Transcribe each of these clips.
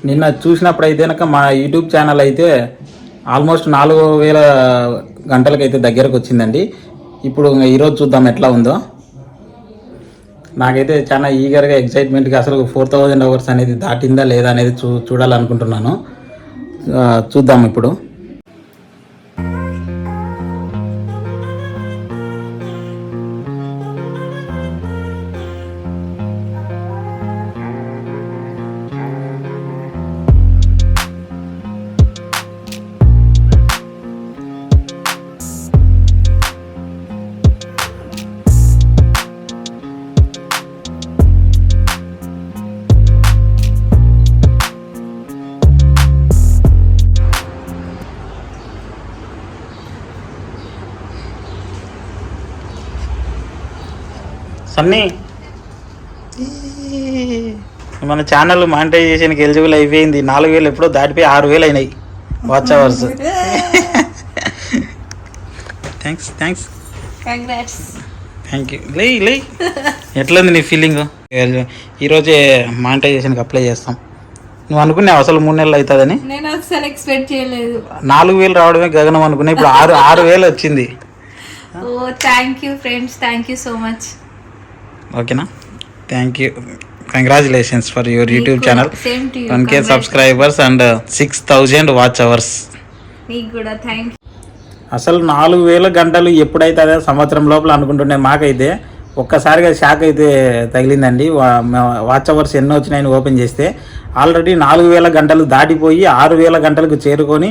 నిన్న చూసినప్పుడు అయితే కనుక మా యూట్యూబ్ ఛానల్ అయితే ఆల్మోస్ట్ 4000 గంటలకైతే దగ్గరకు వచ్చిందండి. ఇప్పుడు ఈరోజు చూద్దాం ఎట్లా ఉందో. నాకైతే చాలా ఈగర్గా ఎక్సైట్మెంట్గా అసలు 4000 అవర్స్ అనేది దాటిందా లేదా అనేది చూడాలనుకుంటున్నాను. చూద్దాం ఇప్పుడు. సన్నీ, మన ఛానల్ మానిటైజేషన్కి ఎలిజిబుల్ అయిపోయింది. 4000 ఎప్పుడో దాటిపోయి 6000 అయినాయి watch hours. Thanks thank you. లే ఎట్లుంది నీ ఫీలింగ్? ఈరోజే మానిటైజేషన్కి అప్లై చేస్తాం. నువ్వు అనుకున్నావు అసలు 3 నెలలు అవుతుందని? నేను అసలు ఎక్స్పెక్ట్ చేయలేదు. 4000 రావడమే గగనం అనుకున్నా, ఇప్పుడు 6000 వచ్చింది. Oh thank you friends, thank you so much. ఓకేనా, thank you. Congratulations for your YouTube channel. 1K subscribers and 6000 watch hours. నీకు కూడా థ్యాంక్ యూ. అసలు 4000 గంటలు ఎప్పుడైతే అదే సంవత్సరం లోపల అనుకుంటుండే మాకైతే ఒక్కసారిగా షాక్ అయితే తగిలిందండి. వాచ్ అవర్స్ ఎన్నో వచ్చినాయని ఓపెన్ చేస్తే ఆల్రెడీ 4000 గంటలు దాటిపోయి 6000 గంటలకు చేరుకొని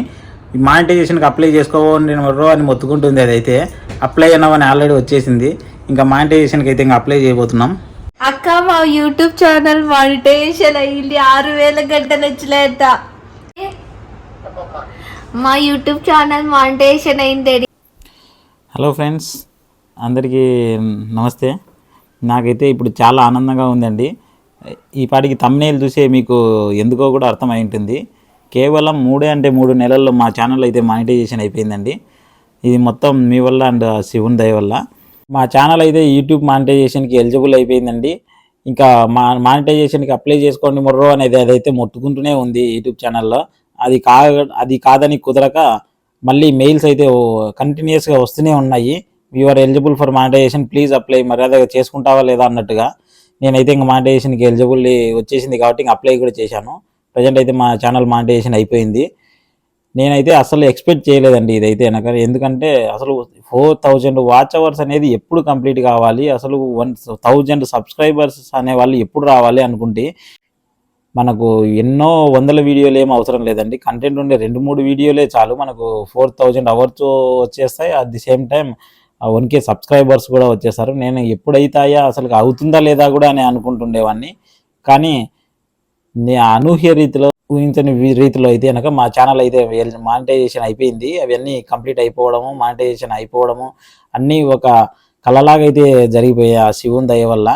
మానిటైజేషన్కి అప్లై చేసుకోవాలి అని మొత్తుకుంటుంది. అదైతే అప్లై అయినామని ఆల్రెడీ వచ్చేసింది. ఇంకా మానిటైజేషన్కి అయితే ఇంకా అప్లై చేయబోతున్నాం. అక్క, మా యూట్యూబ్ ఛానల్ మానిటైజేషన్ అయ్యింది. 6000 గంటలు వచ్చినాయట. మా యూట్యూబ్ ఛానల్ మానిటైజేషన్ అయింది. హలో ఫ్రెండ్స్, అందరికీ నమస్తే. నాకైతే ఇప్పుడు చాలా ఆనందంగా ఉందండి. ఈ పాటికి థంబ్నెయిల్ చూసే మీకు ఎందుకో కూడా అర్థమై ఉంటుంది. కేవలం 3 నెలల్లో మా ఛానల్ అయితే మానిటైజేషన్ అయిపోయిందండి. ఇది మొత్తం మీ వల్ల అండ్ శివుని దయ వల్ల. మా ఛానల్ అయితే యూట్యూబ్ మానిటైజేషన్కి ఎలిజిబుల్ అయిపోయిందండి. ఇంకా మానిటైజేషన్కి అప్లై చేసుకోండి మొర్రో అనేది అదైతే మొత్తుకుంటూనే ఉంది యూట్యూబ్ ఛానల్లో. అది కాదని కుదరక మళ్ళీ మెయిల్స్ అయితే కంటిన్యూస్గా వస్తూనే ఉన్నాయి. You're eligible for monetisation, please apply. మర్యాదగా చేసుకుంటావా లేదా అన్నట్టుగా. నేనైతే ఇంకా మానిటైజేషన్కి ఎలిజిబుల్ వచ్చేసింది కాబట్టి ఇంకా అప్లై కూడా చేశాను. ప్రజెంట్ అయితే మా ఛానల్ మానిటైజేషన్ అయిపోయింది. నేనైతే అసలు ఎక్స్పెక్ట్ చేయలేదండి ఇదైతే. ఎందుకంటే అసలు 4000 వాచ్ అవర్స్ అనేది ఎప్పుడు కంప్లీట్ కావాలి, అసలు 1000 సబ్స్క్రైబర్స్ అనేవాళ్ళు ఎప్పుడు రావాలి అనుకుంటే మనకు ఎన్నో వందల వీడియోలు ఏం అవసరం లేదండి. కంటెంట్ ఉండే 2-3 వీడియోలే చాలు, మనకు 4000 అవర్స్ వచ్చేస్తాయి. At the same time 1K subscribers కూడా వచ్చేస్తారు. నేను ఎప్పుడైతాయా అసలు అవుతుందా లేదా కూడా అని అనుకుంటుండేవాడిని. కానీ అనూహ్య రీతిలో, ఊహించని రీతిలో అయితే కనుక మా ఛానల్ అయితే మానిటైజేషన్ అయిపోయింది. అవన్నీ కంప్లీట్ అయిపోవడము, మానిటైజేషన్ అయిపోవడము అన్నీ ఒక కళలాగైతే జరిగిపోయాయి ఆ శివుని దయ వల్ల.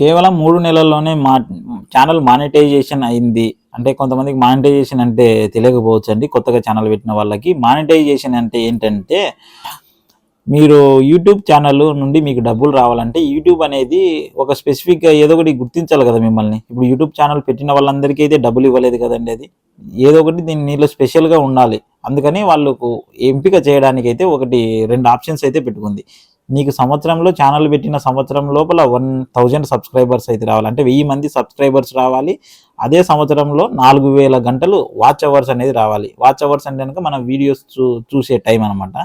కేవలం 3 నెలల్లోనే మా ఛానల్ మానిటైజేషన్ అయింది. అంటే కొంతమందికి మానిటైజేషన్ అంటే తెలియకపోవచ్చు అండి. కొత్తగా ఛానల్ పెట్టిన వాళ్ళకి మానిటైజేషన్ అంటే ఏంటంటే, మీరు యూట్యూబ్ ఛానల్ నుండి మీకు డబ్బులు రావాలంటే యూట్యూబ్ అనేది ఒక స్పెసిఫిక్గా ఏదో ఒకటి గుర్తించాలి కదా మిమ్మల్ని. ఇప్పుడు యూట్యూబ్ ఛానల్ పెట్టిన వాళ్ళందరికీ అయితే డబ్బులు ఇవ్వలేదు కదండి. అది ఏదో ఒకటి దీనిలో స్పెషల్గా ఉండాలి. అందుకని వాళ్ళకు ఎంపిక చేయడానికి అయితే 1-2 ఆప్షన్స్ అయితే పెట్టుకుంది. నీకు సంవత్సరంలో ఛానల్ పెట్టిన సంవత్సరం లోపల 1000 సబ్స్క్రైబర్స్ అయితే రావాలి, అంటే 1000 మంది సబ్స్క్రైబర్స్ రావాలి. అదే సంవత్సరంలో 4000 గంటలు వాచ్ అవర్స్ అనేది రావాలి. వాచ్ అవర్స్ అంటే కనుక మన వీడియోస్ చూసే టైం అనమాట.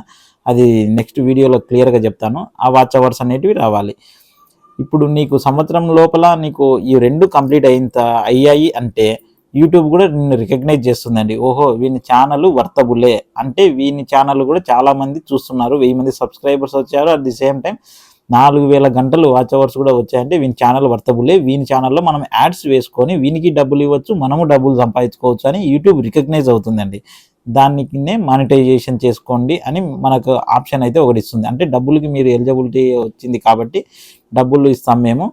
అది నెక్స్ట్ వీడియోలో క్లియర్గా చెప్తాను. ఆ వాచ్ అవర్స్ అనేటివి రావాలి. ఇప్పుడు నీకు సంవత్సరం లోపల నీకు ఈ 2 కంప్లీట్ అయ్యాయి అంటే యూట్యూబ్ కూడా నిన్ను రికగ్నైజ్ చేస్తుందండి. ఓహో, వీని ఛానల్ వర్తబులే, అంటే వీని ఛానల్ కూడా చాలామంది చూస్తున్నారు, 1000 మంది సబ్స్క్రైబర్స్ వచ్చారు. అట్ ది సేమ్ టైం 4000 గంటలు వాచ్ అవర్స్ కూడా వచ్చాయంటే వీని ఛానల్ వర్తబులే. వీని ఛానల్లో మనం యాడ్స్ వేసుకొని వీనికి డబ్బులు ఇవ్వచ్చు, మనము డబ్బులు సంపాదించుకోవచ్చు అని యూట్యూబ్ రికగ్నైజ్ అవుతుందండి. దానికినే మానిటైజేషన్ చేసుకోండి అని మనకు ఆప్షన్ అయితే ఒకటి ఇస్తుంది. అంటే డబ్బులకి మీరు ఎలిజిబిలిటీ వచ్చింది కాబట్టి డబ్బులు ఇస్తాం మేము,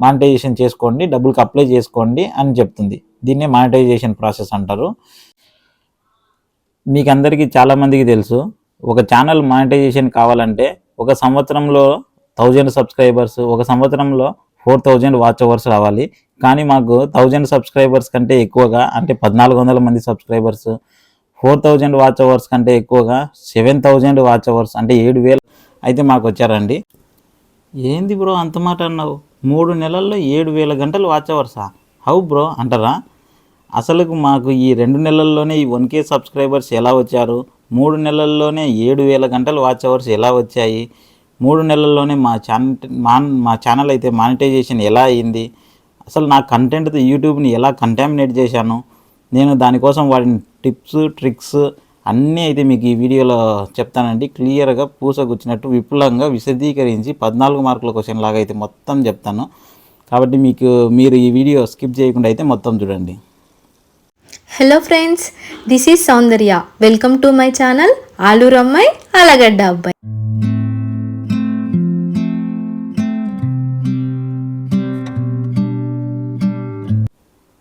మానిటైజేషన్ చేసుకోండి, డబ్బులకి అప్లై చేసుకోండి అని చెప్తుంది. దీన్నే మానిటైజేషన్ ప్రాసెస్ అంటారు. మీకు అందరికీ చాలామందికి తెలుసు, ఒక ఛానల్ మానిటైజేషన్ కావాలంటే ఒక సంవత్సరంలో 1000 సబ్స్క్రైబర్స్, ఒక సంవత్సరంలో 4000 వాచ్ అవర్స్ రావాలి. కానీ మాకు 1000 సబ్స్క్రైబర్స్ కంటే ఎక్కువగా, అంటే 1400 మంది సబ్స్క్రైబర్స్, 4000 వాచ్ అవర్స్ కంటే ఎక్కువగా 7000 వాచ్ అవర్స్ అంటే 7000 అయితే మాకు వచ్చారండి. ఏంది బ్రో అంత మాట అన్నావు? 3 నెలల్లో 7000 గంటలు వాచ్ అవర్సా? హౌ బ్రో అంటారా? అసలుకు మాకు ఈ 2 నెలల్లోనే ఈ 1K సబ్స్క్రైబర్స్ ఎలా వచ్చారు? 3 నెలల్లోనే 7000 గంటలు వాచ్ అవర్స్ ఎలా వచ్చాయి? 3 నెలల్లోనే మా ఛానల్ అయితే మానిటైజేషన్ ఎలా అయింది? అసలు నా కంటెంట్తో యూట్యూబ్ని ఎలా కంటామినేట్ చేశాను? నేను దానికోసం వాడిన టిప్స్ ట్రిక్స్ అన్నీ అయితే మీకు ఈ వీడియోలో చెప్తానండి. క్లియర్గా పూసగుచ్చినట్టు విపులంగా విశదీకరించి 14 మార్కుల క్వశ్చన్ లాగా అయితే మొత్తం చెప్తాను. కాబట్టి మీరు ఈ వీడియో స్కిప్ చేయకుండా అయితే మొత్తం చూడండి. Hello friends, this is Soundarya. Welcome to my channel Aluru అమ్మాయి ఆలగడ్డ అబ్బాయి.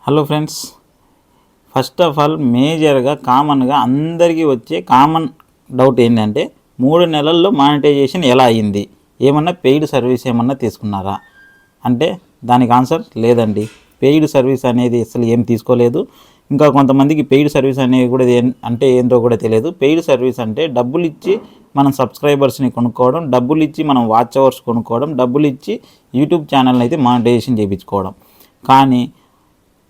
Hello friends, first of all మేజర్గా కామన్గా అందరికీ వచ్చే కామన్ డౌట్ ఏంటంటే 3 నెలల్లో మానిటైజేషన్ ఎలా అయ్యింది? ఏమన్నా పెయిడ్ సర్వీస్ ఏమన్నా తీసుకున్నారా అంటే దానికి ఆన్సర్ లేదండి. పెయిడ్ సర్వీస్ అనేది అసలు ఏం తీసుకోలేదు. ఇంకా కొంతమందికి పెయిడ్ సర్వీస్ అనేది కూడా అంటే ఏంటో కూడా తెలియదు. పెయిడ్ సర్వీస్ అంటే డబ్బులు ఇచ్చి మనం సబ్స్క్రైబర్స్ని కొనుక్కోవడం, డబ్బులు ఇచ్చి మనం వాచ్ అవర్స్ కొనుక్కోవడం, డబ్బులు ఇచ్చి యూట్యూబ్ ఛానల్ని అయితే మానిటైజేషన్ చేయించుకోవడం. కానీ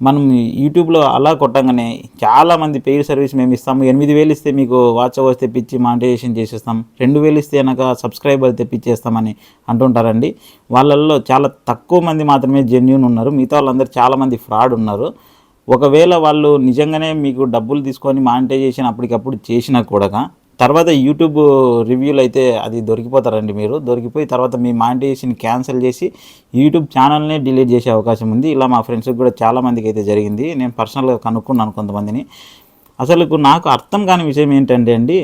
మనం యూట్యూబ్లో అలా కొట్టంగానే చాలామంది పెయిడ్ సర్వీస్ మేము ఇస్తాము, 8000 ఇస్తే మీకు వాచ్ అవర్స్ తెప్పించి మానిటైజేషన్ చేసేస్తాం, 2000 ఇస్తే కనుక సబ్స్క్రైబర్ తెప్పించేస్తామని అంటుంటారండి. వాళ్ళల్లో చాలా తక్కువ మంది మాత్రమే జెన్యూన్ ఉన్నారు. మిగతా వాళ్ళందరూ చాలామంది ఫ్రాడ్ ఉన్నారు. ఒకవేళ వాళ్ళు నిజంగానే మీకు డబ్బులు తీసుకొని మానిటైజేషన్ అప్పటికప్పుడు చేసినా కూడా తర్వాత యూట్యూబ్ రివ్యూలు అయితే అది దొరికిపోతారండి. మీరు దొరికిపోయి తర్వాత మీ మానిటైజేషన్ క్యాన్సిల్ చేసి యూట్యూబ్ ఛానల్నే డిలీట్ చేసే అవకాశం ఉంది. ఇలా మా ఫ్రెండ్స్కి కూడా చాలామందికి అయితే జరిగింది. నేను పర్సనల్గా కనుక్కున్నాను కొంతమందిని. అసలు నాకు అర్థం కాని విషయం ఏంటంటే అండి,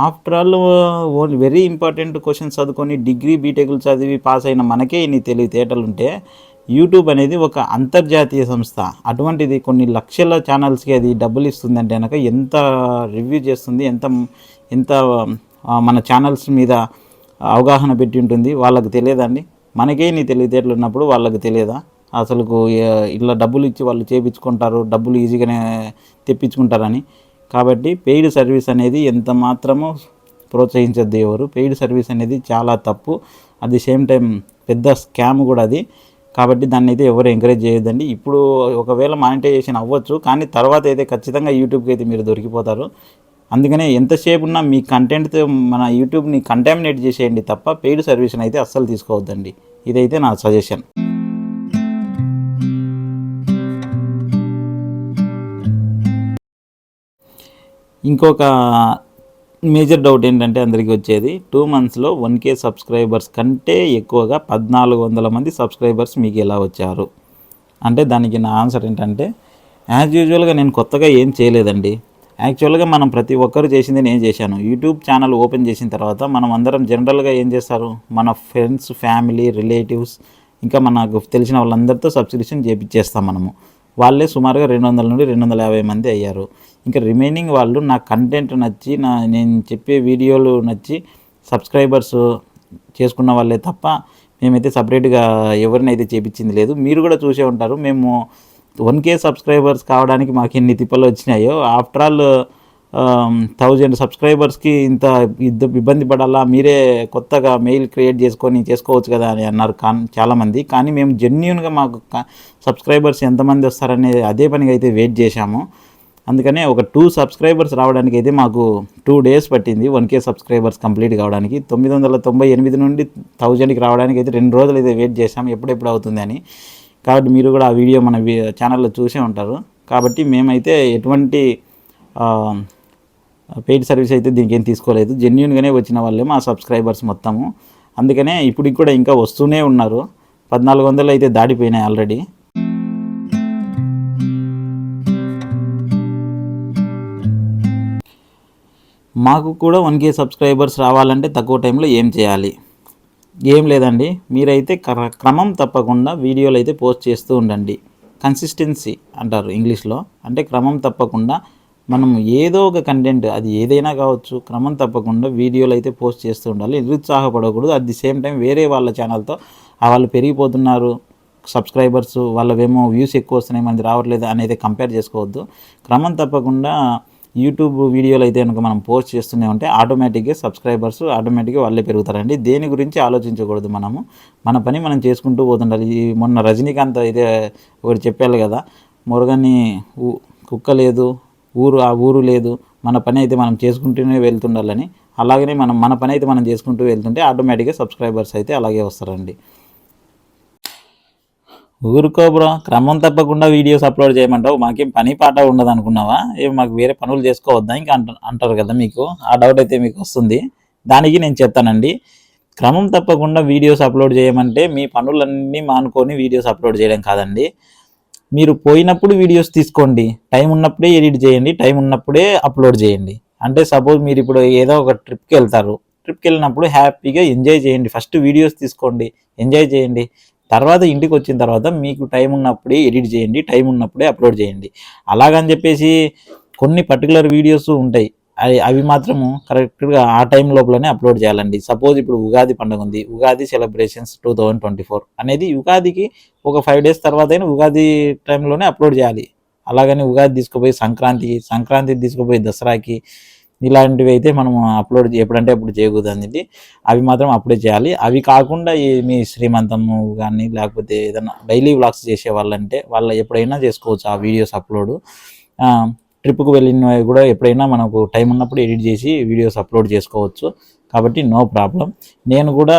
after all very important questions చదువుకొని డిగ్రీ బీటెక్లు చదివి పాస్ అయిన మనకే ఇన్ని తెలివితేటలు ఉంటే యూట్యూబ్ అనేది ఒక అంతర్జాతీయ సంస్థ. అటువంటిది కొన్ని లక్షల ఛానల్స్కి అది డబ్బులు ఇస్తుందంటే కనుక ఎంత రివ్యూ చేస్తుంది, ఎంత మన ఛానల్స్ మీద అవగాహన పెట్టి ఉంటుంది వాళ్ళకి తెలియదండి. మనకే నీ తెలివితేటలు ఉన్నప్పుడు వాళ్ళకి తెలియదా? అసలు ఇలా డబ్బులు ఇచ్చి వాళ్ళు చేయించుకుంటారు, డబ్బులు ఈజీగానే తెప్పించుకుంటారని. కాబట్టి పెయిడ్ సర్వీస్ అనేది ఎంత మాత్రమో ప్రోత్సహించద్దు ఎవరు. పెయిడ్ సర్వీస్ అనేది చాలా తప్పు. అట్ ది సేమ్ టైం పెద్ద స్కామ్ కూడా అది. కాబట్టి దాన్ని అయితే ఎవరు ఎంకరేజ్ చేయొద్దండి. ఇప్పుడు ఒకవేళ మానిటైజేషన్ అవ్వచ్చు, కానీ తర్వాత అయితే ఖచ్చితంగా యూట్యూబ్కి అయితే మీరు దొరికిపోతారు. అందుకనే ఎంతసేపు ఉన్నా మీ కంటెంట్తో మన యూట్యూబ్ని కంటామినేట్ చేసేయండి తప్ప పెయిడ్ సర్వీస్ని అయితే అస్సలు తీసుకోవద్దండి. ఇదైతే నా సజెషన్. ఇంకొక మేజర్ డౌట్ ఏంటంటే అందరికీ వచ్చేది 2 monthsలో 1K సబ్స్క్రైబర్స్ కంటే ఎక్కువగా 1400 మంది సబ్స్క్రైబర్స్ మీకు ఎలా వచ్చారు అంటే దానికి నా ఆన్సర్ ఏంటంటే, యాజ్ యూజువల్గా నేను కొత్తగా ఏం చేయలేదండి. యాక్చువల్గా మనం ప్రతి ఒక్కరు చేసింది నేను చేశాను. యూట్యూబ్ ఛానల్ ఓపెన్ చేసిన తర్వాత మనం అందరం జనరల్గా ఏం చేస్తారు, మన ఫ్రెండ్స్, ఫ్యామిలీ, రిలేటివ్స్, ఇంకా మనకు తెలిసిన వాళ్ళందరితో సబ్స్క్రిప్షన్ చేయించేస్తాం మనము. వాళ్ళే సుమారుగా 200 నుండి 250 మంది అయ్యారు. ఇంకా రిమైనింగ్ వాళ్ళు నా కంటెంట్ నచ్చి నేను చెప్పే వీడియోలు నచ్చి సబ్స్క్రైబర్స్ చేసుకున్న వాళ్ళే తప్ప మేమైతే సపరేట్గా ఎవరినైతే చేయించింది లేదు. మీరు కూడా చూసే ఉంటారు, మేము 1K సబ్స్క్రైబర్స్ కావడానికి మాకు ఎన్ని తిప్పలు వచ్చినాయో. ఆఫ్టర్ ఆల్ 1000 సబ్స్క్రైబర్స్కి ఇంత ఇబ్బంది పడాలా, మీరే కొత్తగా మెయిల్ క్రియేట్ చేసుకోవచ్చు కదా అని అన్నారు చాలామంది. కానీ మేము జెన్యూన్గా మాకు సబ్స్క్రైబర్స్ ఎంతమంది వస్తారనే అదే పనిగా అయితే వెయిట్ చేశాము. అందుకనే ఒక 2 సబ్స్క్రైబర్స్ రావడానికి అయితే మాకు 2 days పట్టింది. 1K సబ్స్క్రైబర్స్ కంప్లీట్ కావడానికి. 998 నుండి 1000కి రావడానికి అయితే 2 రోజులు అయితే వెయిట్ చేశాము, ఎప్పుడెప్పుడు అవుతుంది అని. కాబట్టి మీరు కూడా ఆ వీడియో మన ఛానల్లో చూసే ఉంటారు. కాబట్టి మేమైతే ఎటువంటి పెయిడ్ సర్వీస్ అయితే దీనికి ఏం తీసుకోలేదు. జెన్యూన్గానే వచ్చిన వాళ్ళే మా సబ్స్క్రైబర్స్ మొత్తము. అందుకనే ఇప్పటికి కూడా ఇంకా వస్తూనే ఉన్నారు. 1400 అయితే దాటిపోయినాయి ఆల్రెడీ. మాకు కూడా 1K సబ్స్క్రైబర్స్ రావాలంటే తక్కువ టైంలో ఏం చేయాలి? ఏం లేదండి, మీరైతే క్రమం తప్పకుండా వీడియోలు అయితే పోస్ట్ చేస్తూ ఉండండి. కన్సిస్టెన్సీ అంటారు ఇంగ్లీష్లో. అంటే క్రమం తప్పకుండా మనం ఏదో ఒక కంటెంట్, అది ఏదైనా కావచ్చు, క్రమం తప్పకుండా వీడియోలు అయితే పోస్ట్ చేస్తూ ఉండాలి. నిరుత్సాహపడకూడదు. అట్ ది సేమ్ టైం వేరే వాళ్ళ ఛానల్తో వాళ్ళు పెరిగిపోతున్నారు, సబ్స్క్రైబర్స్ వాళ్ళవేమో వ్యూస్ ఎక్కువ వస్తున్నాయి, మంది రావట్లేదు అనేది కంపేర్ చేసుకోవద్దు. క్రమం తప్పకుండా యూట్యూబ్ వీడియోలు అయితే కనుక మనం పోస్ట్ చేస్తూనే ఉంటే ఆటోమేటిక్గా సబ్స్క్రైబర్స్ ఆటోమేటిక్గా వాళ్ళే పెరుగుతారండి. దేని గురించి ఆలోచించకూడదు. మన పని మనం చేసుకుంటూ పోతుండాలి. ఈ మొన్న రజనీకాంత్ అయితే ఒకటి చెప్పాలి కదా, మురగని కుక్క లేదు, ఆ ఊరు లేదు, మన పని అయితే మనం చేసుకుంటూనే వెళ్తుండాలని. అలాగనే మన పని అయితే మనం చేసుకుంటూ వెళ్తుంటే ఆటోమేటిక్గా సబ్స్క్రైబర్స్ అయితే అలాగే వస్తారండి. ఊరుకో బ్రో, క్రమం తప్పకుండా వీడియోస్ అప్లోడ్ చేయమంటావు, మాకేం పని పాట ఉండదు అనుకున్నావా? మాకు వేరే పనులు చేసుకోవద్దా ఇంకా అంటారు కదా. మీకు ఆ డౌట్ అయితే మీకు వస్తుంది. దానికి నేను చెప్తానండి, క్రమం తప్పకుండా వీడియోస్ అప్లోడ్ చేయమంటే మీ పనులన్నీ మానుకొని వీడియోస్ అప్లోడ్ చేయడం కాదండి. మీరు పోయినప్పుడు వీడియోస్ తీసుకోండి, టైం ఉన్నప్పుడే ఎడిట్ చేయండి, టైం ఉన్నప్పుడే అప్లోడ్ చేయండి. అంటే సపోజ్ మీరు ఇప్పుడు ఏదో ఒక ట్రిప్కి వెళ్తారు, ట్రిప్కి వెళ్ళినప్పుడు హ్యాపీగా ఎంజాయ్ చేయండి. ఫస్ట్ వీడియోస్ తీసుకోండి, ఎంజాయ్ చేయండి. తర్వాత ఇంటికి వచ్చిన తర్వాత మీకు టైం ఉన్నప్పుడే ఎడిట్ చేయండి, టైం ఉన్నప్పుడే అప్లోడ్ చేయండి. అలాగని చెప్పేసి కొన్ని పర్టికులర్ వీడియోస్ ఉంటాయి, అవి మాత్రము కరెక్ట్గా ఆ టైం లోపలనే అప్లోడ్ చేయాలండి. సపోజ్ ఇప్పుడు ఉగాది పండుగ ఉంది, ఉగాది సెలబ్రేషన్స్ 2024 అనేది ఉగాదికి ఒక 5 days తర్వాత అయినా ఉగాది టైంలోనే అప్లోడ్ చేయాలి. అలాగని ఉగాది తీసుకుపోయి సంక్రాంతి తీసుకుపోయి దసరాకి ఇలాంటివి అయితే మనం అప్లోడ్ ఎప్పుడంటే అప్పుడు చేయకూడదండి. అవి మాత్రం అప్పుడే చేయాలి. అవి కాకుండా మీ శ్రీమంతము కానీ లేకపోతే ఏదైనా డైలీ వ్లాగ్స్ చేసే వాళ్ళంటే వాళ్ళు ఎప్పుడైనా చేసుకోవచ్చు ఆ వీడియోస్ అప్లోడ్. ట్రిప్కి వెళ్ళినవి కూడా ఎప్పుడైనా మనకు టైం ఉన్నప్పుడు ఎడిట్ చేసి వీడియోస్ అప్లోడ్ చేసుకోవచ్చు. కాబట్టి నో ప్రాబ్లం. నేను కూడా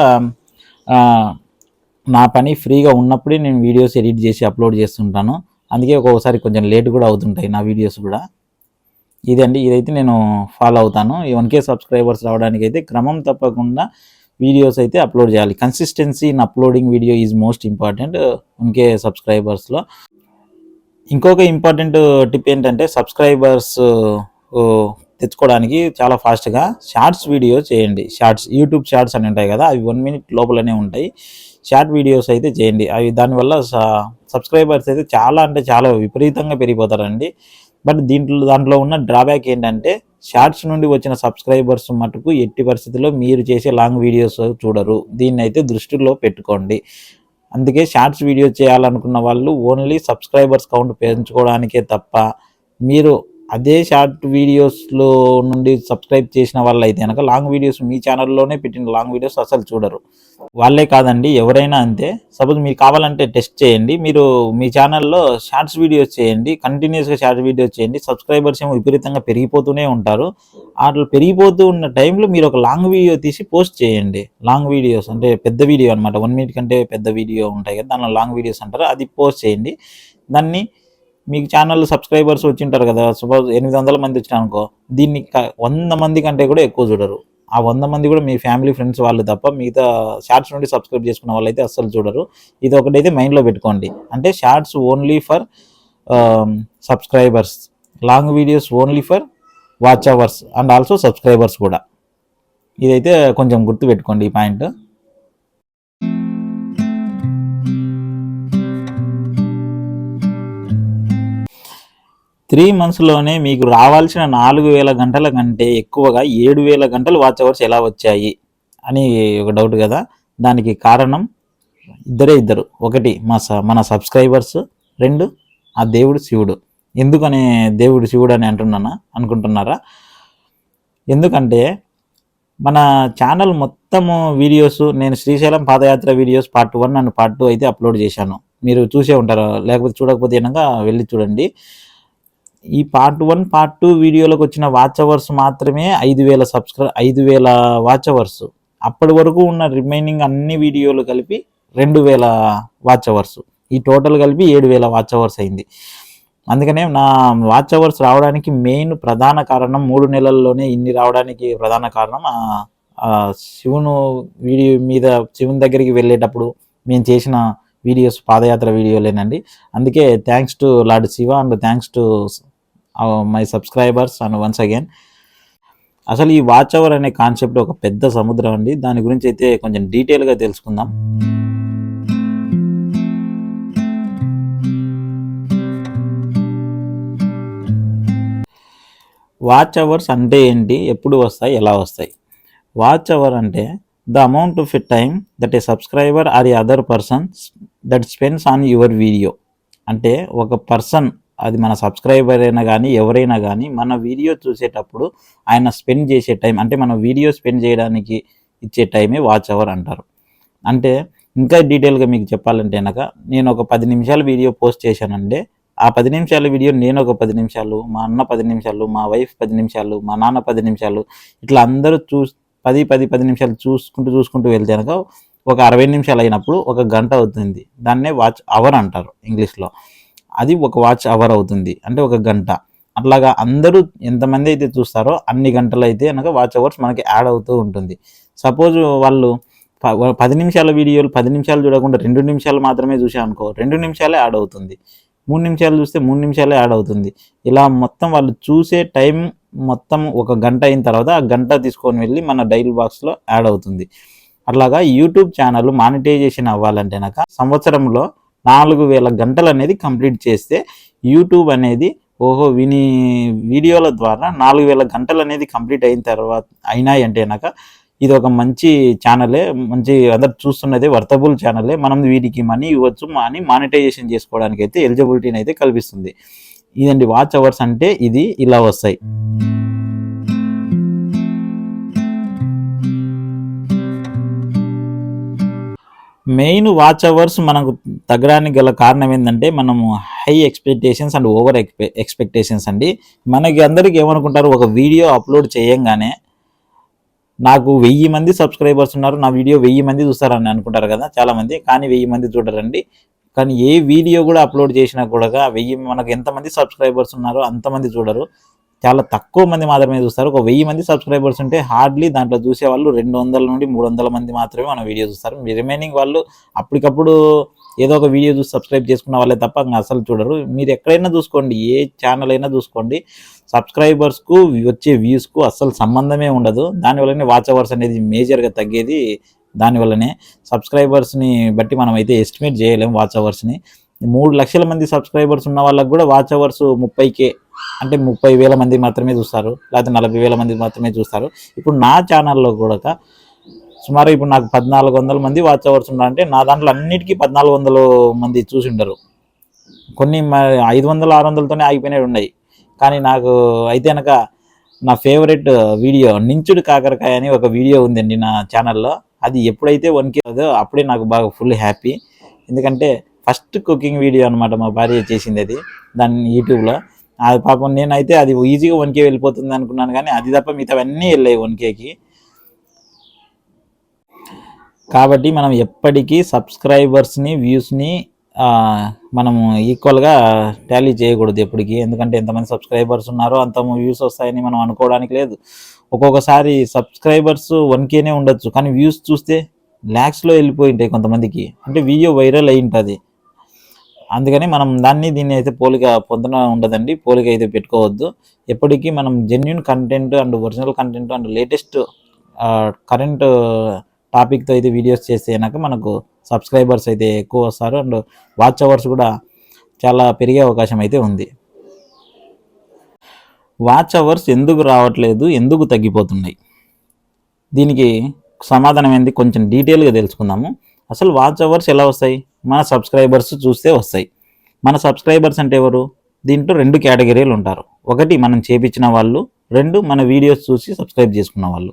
నా పని ఫ్రీగా ఉన్నప్పుడే నేను వీడియోస్ ఎడిట్ చేసి అప్లోడ్ చేస్తుంటాను. అందుకే ఒక్కొక్కసారి కొంచెం లేట్ కూడా అవుతుంటాయి నా వీడియోస్ కూడా. ఇదైతే నేను ఫాలో అవుతాను. 1K సబ్స్క్రైబర్స్ రావడానికి అయితే క్రమం తప్పకుండా వీడియోస్ అయితే అప్లోడ్ చేయాలి. Consistency in uploading video is most important 1K సబ్స్క్రైబర్స్లో. ఇంకొక ఇంపార్టెంట్ టిప్ ఏంటంటే సబ్స్క్రైబర్స్ తెచ్చుకోవడానికి చాలా ఫాస్ట్గా షార్ట్స్ వీడియో చేయండి. యూట్యూబ్ షార్ట్స్ అని ఉంటాయి కదా, అవి 1 minute లోపలనే ఉంటాయి. షార్ట్ వీడియోస్ అయితే చేయండి. అవి దానివల్ల సబ్స్క్రైబర్స్ అయితే చాలా అంటే చాలా విపరీతంగా పెరిగిపోతారండి. బట్ దాంట్లో ఉన్న డ్రాబ్యాక్ ఏంటంటే షార్ట్స్ నుండి వచ్చిన సబ్స్క్రైబర్స్ మటుకు ఎట్టి పరిస్థితుల్లో మీరు చేసే లాంగ్ వీడియోస్ చూడరు. దీన్ని అయితే దృష్టిలో పెట్టుకోండి. అందుకే షార్ట్స్ వీడియో చేయాలనుకున్న వాళ్ళు ఓన్లీ సబ్స్క్రైబర్స్ కౌంట్ పెంచుకోవడానికే తప్ప మీరు అదే షార్ట్ వీడియోస్లో నుండి సబ్స్క్రైబ్ చేసిన వాళ్ళు అయితే కనుక లాంగ్ వీడియోస్ మీ ఛానల్లోనే పెట్టిన లాంగ్ వీడియోస్ అసలు చూడరు. వాళ్ళే కాదండి, ఎవరైనా అంతే. సపోజ్ మీరు కావాలంటే టెస్ట్ చేయండి, మీరు మీ ఛానల్లో షార్ట్స్ వీడియోస్ చేయండి, కంటిన్యూస్గా షార్ట్స్ వీడియోస్ చేయండి, సబ్స్క్రైబర్స్ ఏమో విపరీతంగా పెరిగిపోతూనే ఉంటారు. అట్లా పెరిగిపోతూ ఉన్న టైంలో మీరు ఒక లాంగ్ వీడియో తీసి పోస్ట్ చేయండి. లాంగ్ వీడియోస్ అంటే పెద్ద వీడియో అనమాట, 1 minute కంటే పెద్ద వీడియో ఉంటాయి కదా, దానిలో లాంగ్ వీడియోస్ అంటారు. అది పోస్ట్ చేయండి. దాన్ని మీకు ఛానల్ సబ్స్క్రైబర్స్ వచ్చింటారు కదా, సపోజ్ 800 మంది వచ్చినారనుకో, దీన్ని 100 మంది కంటే కూడా ఎక్కువ చూడరు. ఆ 100 మంది కూడా మీ ఫ్యామిలీ ఫ్రెండ్స్ వాళ్ళు తప్ప మిగతా షార్ట్స్ నుండి సబ్స్క్రైబ్ చేసుకున్న వాళ్ళు అయితే అస్సలు చూడరు. ఇది ఒకటైతే మైండ్లో పెట్టుకోండి. అంటే shorts only for subscribers, long videos only for watch hours and also subscribers కూడా. ఇదైతే కొంచెం గుర్తుపెట్టుకోండి ఈ పాయింట్. త్రీ మంత్స్లోనే మీకు రావాల్సిన 4000 గంటల కంటే ఎక్కువగా 7000 గంటలు వాచ్ అవర్స్ ఎలా వచ్చాయి అని ఒక డౌట్ కదా. దానికి కారణం ఇద్దరు. ఒకటి మన సబ్స్క్రైబర్స్, 2 ఆ దేవుడు శివుడు. ఎందుకని దేవుడు శివుడు అని అనుకుంటున్నారా? ఎందుకంటే మన ఛానల్ మొత్తము వీడియోస్ నేను శ్రీశైలం పాదయాత్ర వీడియోస్ పార్ట్ 1 అండ్ పార్ట్ 2 అయితే అప్లోడ్ చేశాను. మీరు చూసే ఉంటారు, లేకపోతే చూడకపోతే కనుక వెళ్ళి చూడండి. ఈ పార్ట్ 1 పార్ట్ 2 వీడియోలకు వచ్చిన వాచ్ అవర్స్ మాత్రమే 5000 వాచ్ అవర్స్. అప్పటి వరకు ఉన్న రిమైనింగ్ అన్ని వీడియోలు కలిపి 2000 వాచ్ అవర్స్. ఈ టోటల్ కలిపి 7000 వాచ్ అవర్స్ అయింది. అందుకనే నా వాచ్ అవర్స్ రావడానికి మెయిన్ ప్రధాన కారణం, 3 నెలల్లోనే ఇన్ని రావడానికి ప్రధాన కారణం శివుని దగ్గరికి వెళ్ళేటప్పుడు మేము చేసిన వీడియోస్, పాదయాత్ర వీడియోలేనండి. అందుకే thanks to lord Shiva and thanks to my subscribers and once again. అసలు ఈ వాచ్ అవర్ అనే కాన్సెప్ట్ ఒక పెద్ద సముద్రం అండి. దాని గురించి అయితే కొంచెం డీటెయిల్గా తెలుసుకుందాం. వాచ్ అవర్స్ అంటే ఏంటి, ఎప్పుడు వస్తాయి, ఎలా వస్తాయి? వాచ్ అవర్ అంటే the amount of a time that a subscriber or a other person that spends on your video. అంటే ఒక పర్సన్, అది మన సబ్స్క్రైబర్ అయినా కానీ ఎవరైనా కానీ మన వీడియో చూసేటప్పుడు ఆయన స్పెండ్ చేసే టైం, అంటే మన వీడియో స్పెండ్ చేయడానికి ఇచ్చే టైమే వాచ్ అవర్ అంటారు. అంటే ఇంకా డీటెయిల్గా మీకు చెప్పాలంటే కనుక, నేను ఒక 10 నిమిషాల వీడియో పోస్ట్ చేశానంటే ఆ 10 నిమిషాల వీడియో నేను ఒక 10 నిమిషాలు, మా అన్న 10 నిమిషాలు, మా వైఫ్ 10 నిమిషాలు, మా నాన్న 10 నిమిషాలు, ఇట్లా అందరూ 10 నిమిషాలు చూసుకుంటూ వెళ్తే కనుక ఒక 60 నిమిషాలు అయినప్పుడు ఒక గంట అవుతుంది. దాన్నే వాచ్ అవర్ అంటారు ఇంగ్లీష్లో. అది ఒక వాచ్ అవర్ అవుతుంది, అంటే ఒక గంట. అట్లాగా అందరూ ఎంతమంది అయితే చూస్తారో అన్ని గంటలు అయితే కనుక వాచ్ అవర్స్ మనకి యాడ్ అవుతూ ఉంటుంది. సపోజ్ వాళ్ళు 10 నిమిషాల వీడియోలు 10 నిమిషాలు చూడకుండా 2 నిమిషాలు మాత్రమే చూసామనుకో, 2 నిమిషాలే యాడ్ అవుతుంది. 3 నిమిషాలు చూస్తే 3 నిమిషాలే యాడ్ అవుతుంది. ఇలా మొత్తం వాళ్ళు చూసే టైం మొత్తం ఒక గంట అయిన తర్వాత ఆ గంట తీసుకొని వెళ్ళి మన డైల్ బాక్స్లో యాడ్ అవుతుంది. అట్లాగా యూట్యూబ్ ఛానల్ మానిటైజేషన్ అవ్వాలంటే కనుక సంవత్సరంలో 4000 గంటలు అనేది కంప్లీట్ చేస్తే యూట్యూబ్ అనేది వీడియోల ద్వారా 4000 గంటలు అనేది కంప్లీట్ అయినాయి అంటే కనుక ఇది ఒక మంచి ఛానలే, మంచి అందరు చూస్తున్నదే వర్తబుల్ ఛానలే, మనం వీటికి మనీ ఇవ్వచ్చు అని మానిటైజేషన్ చేసుకోవడానికి అయితే ఎలిజిబిలిటీని అయితే కల్పిస్తుంది. ఇదండి వాచ్ అవర్స్ అంటే ఇది ఇలా వస్తాయి. మెయిన్ వాచ్ అవర్స్ మనకు తగ్గడానికి గల కారణం ఏంటంటే మనము high expectations and over expectations అండి. మనకి అందరికి ఏమనుకుంటారు, ఒక వీడియో అప్లోడ్ చేయంగానే నాకు 1000 మంది సబ్స్క్రైబర్స్ ఉన్నారు, నా వీడియో 1000 మంది చూస్తారని అనుకుంటారు కదా చాలామంది. కానీ 1000 మంది చూడరండి. కానీ ఏ వీడియో కూడా అప్లోడ్ చేసినా కూడా మనకు ఎంతమంది సబ్స్క్రైబర్స్ ఉన్నారో అంతమంది చూడరు, చాలా తక్కువ మంది మాత్రమే చూస్తారు. ఒక 1000 మంది సబ్స్క్రైబర్స్ ఉంటే హార్డ్లీ దాంట్లో చూసే వాళ్ళు 200 నుండి 300 మంది మాత్రమే మన వీడియో చూస్తారు. రిమైనింగ్ వాళ్ళు అప్పటికప్పుడు ఏదో ఒక వీడియో చూసి సబ్స్క్రైబ్ చేసుకున్న వాళ్ళే తప్ప అసలు చూడరు. మీరు ఎక్కడైనా చూసుకోండి, ఏ ఛానల్ అయినా చూసుకోండి, సబ్స్క్రైబర్స్కు వచ్చే వ్యూస్కు అస్సలు సంబంధమే ఉండదు. దానివల్లనే వాచ్ అవర్స్ అనేది మేజర్గా తగ్గేది. దానివల్లనే సబ్స్క్రైబర్స్ని బట్టి మనం అయితే ఎస్టిమేట్ చేయలేము వాచ్ అవర్స్ని. 3 లక్షల మంది సబ్స్క్రైబర్స్ ఉన్న వాళ్ళకి కూడా వాచ్ అవర్స్ 30K, అంటే 30,000 మంది మాత్రమే చూస్తారు, లేకపోతే 40,000 మంది మాత్రమే చూస్తారు. ఇప్పుడు నా ఛానల్లో కూడా సుమారు ఇప్పుడు నాకు 1400 మంది వాచ్ అవర్స్ ఉన్నారంటే నా దాంట్లో అన్నిటికీ 1400 మంది చూసి ఉండరు. కొన్ని 500, 600తోనే ఆగిపోయినవి ఉన్నాయి. కానీ నాకు అయితే కనుక నా ఫేవరెట్ వీడియో నించుడు కాకరకాయ అని ఒక వీడియో ఉందండి నా ఛానల్లో. అది ఎప్పుడైతే 1K అప్పుడే నాకు బాగా ఫుల్ హ్యాపీ. ఎందుకంటే ఫస్ట్ కుకింగ్ వీడియో అనమాట, మా భార్య చేసింది అది దాన్ని యూట్యూబ్లో. అది పాపం నేనైతే అది ఈజీగా 1K వెళ్ళిపోతుంది అనుకున్నాను, కానీ అది తప్ప మిగతావన్నీ వెళ్ళాయి 1Kకి. కాబట్టి మనం ఎప్పటికీ సబ్స్క్రైబర్స్ని వ్యూస్ని మనము ఈక్వల్గా టాలీ చేయకూడదు ఎప్పటికీ. ఎందుకంటే ఎంతమంది సబ్స్క్రైబర్స్ ఉన్నారో అంత వ్యూస్ వస్తాయని మనం అనుకోవడానికి లేదు. ఒక్కొక్కసారి సబ్స్క్రైబర్స్ 1Kనే ఉండొచ్చు, కానీ వ్యూస్ చూస్తే ల్యాక్స్లో వెళ్ళిపోయి ఉంటాయి కొంతమందికి, అంటే వీడియో వైరల్ అయి ఉంటుంది. అందుకని మనం దీన్ని అయితే పోలిక పొందన ఉండదండి, పోలిక అయితే పెట్టుకోవద్దు. ఎప్పటికీ మనం genuine content and original content and latest current టాపిక్తో అయితే వీడియోస్ చేస్తే కనుక మనకు సబ్స్క్రైబర్స్ అయితే ఎక్కువ వస్తారు అండ్ వాచ్ అవర్స్ కూడా చాలా పెరిగే అవకాశం అయితే ఉంది. వాచ్ అవర్స్ ఎందుకు రావట్లేదు, ఎందుకు తగ్గిపోతున్నాయి, దీనికి సమాధానం ఏంది కొంచెం డీటెయిల్గా తెలుసుకుందాము. అసలు వాచ్ అవర్స్ ఎలా వస్తాయి, మన సబ్స్క్రైబర్స్ చూస్తే వస్తాయి. మన సబ్స్క్రైబర్స్ అంటే ఎవరు, దీంట్లో 2 కేటగిరీలు ఉంటారు. ఒకటి మనం చేపించిన వాళ్ళు, 2 మన వీడియోస్ చూసి సబ్స్క్రైబ్ చేసుకున్న వాళ్ళు.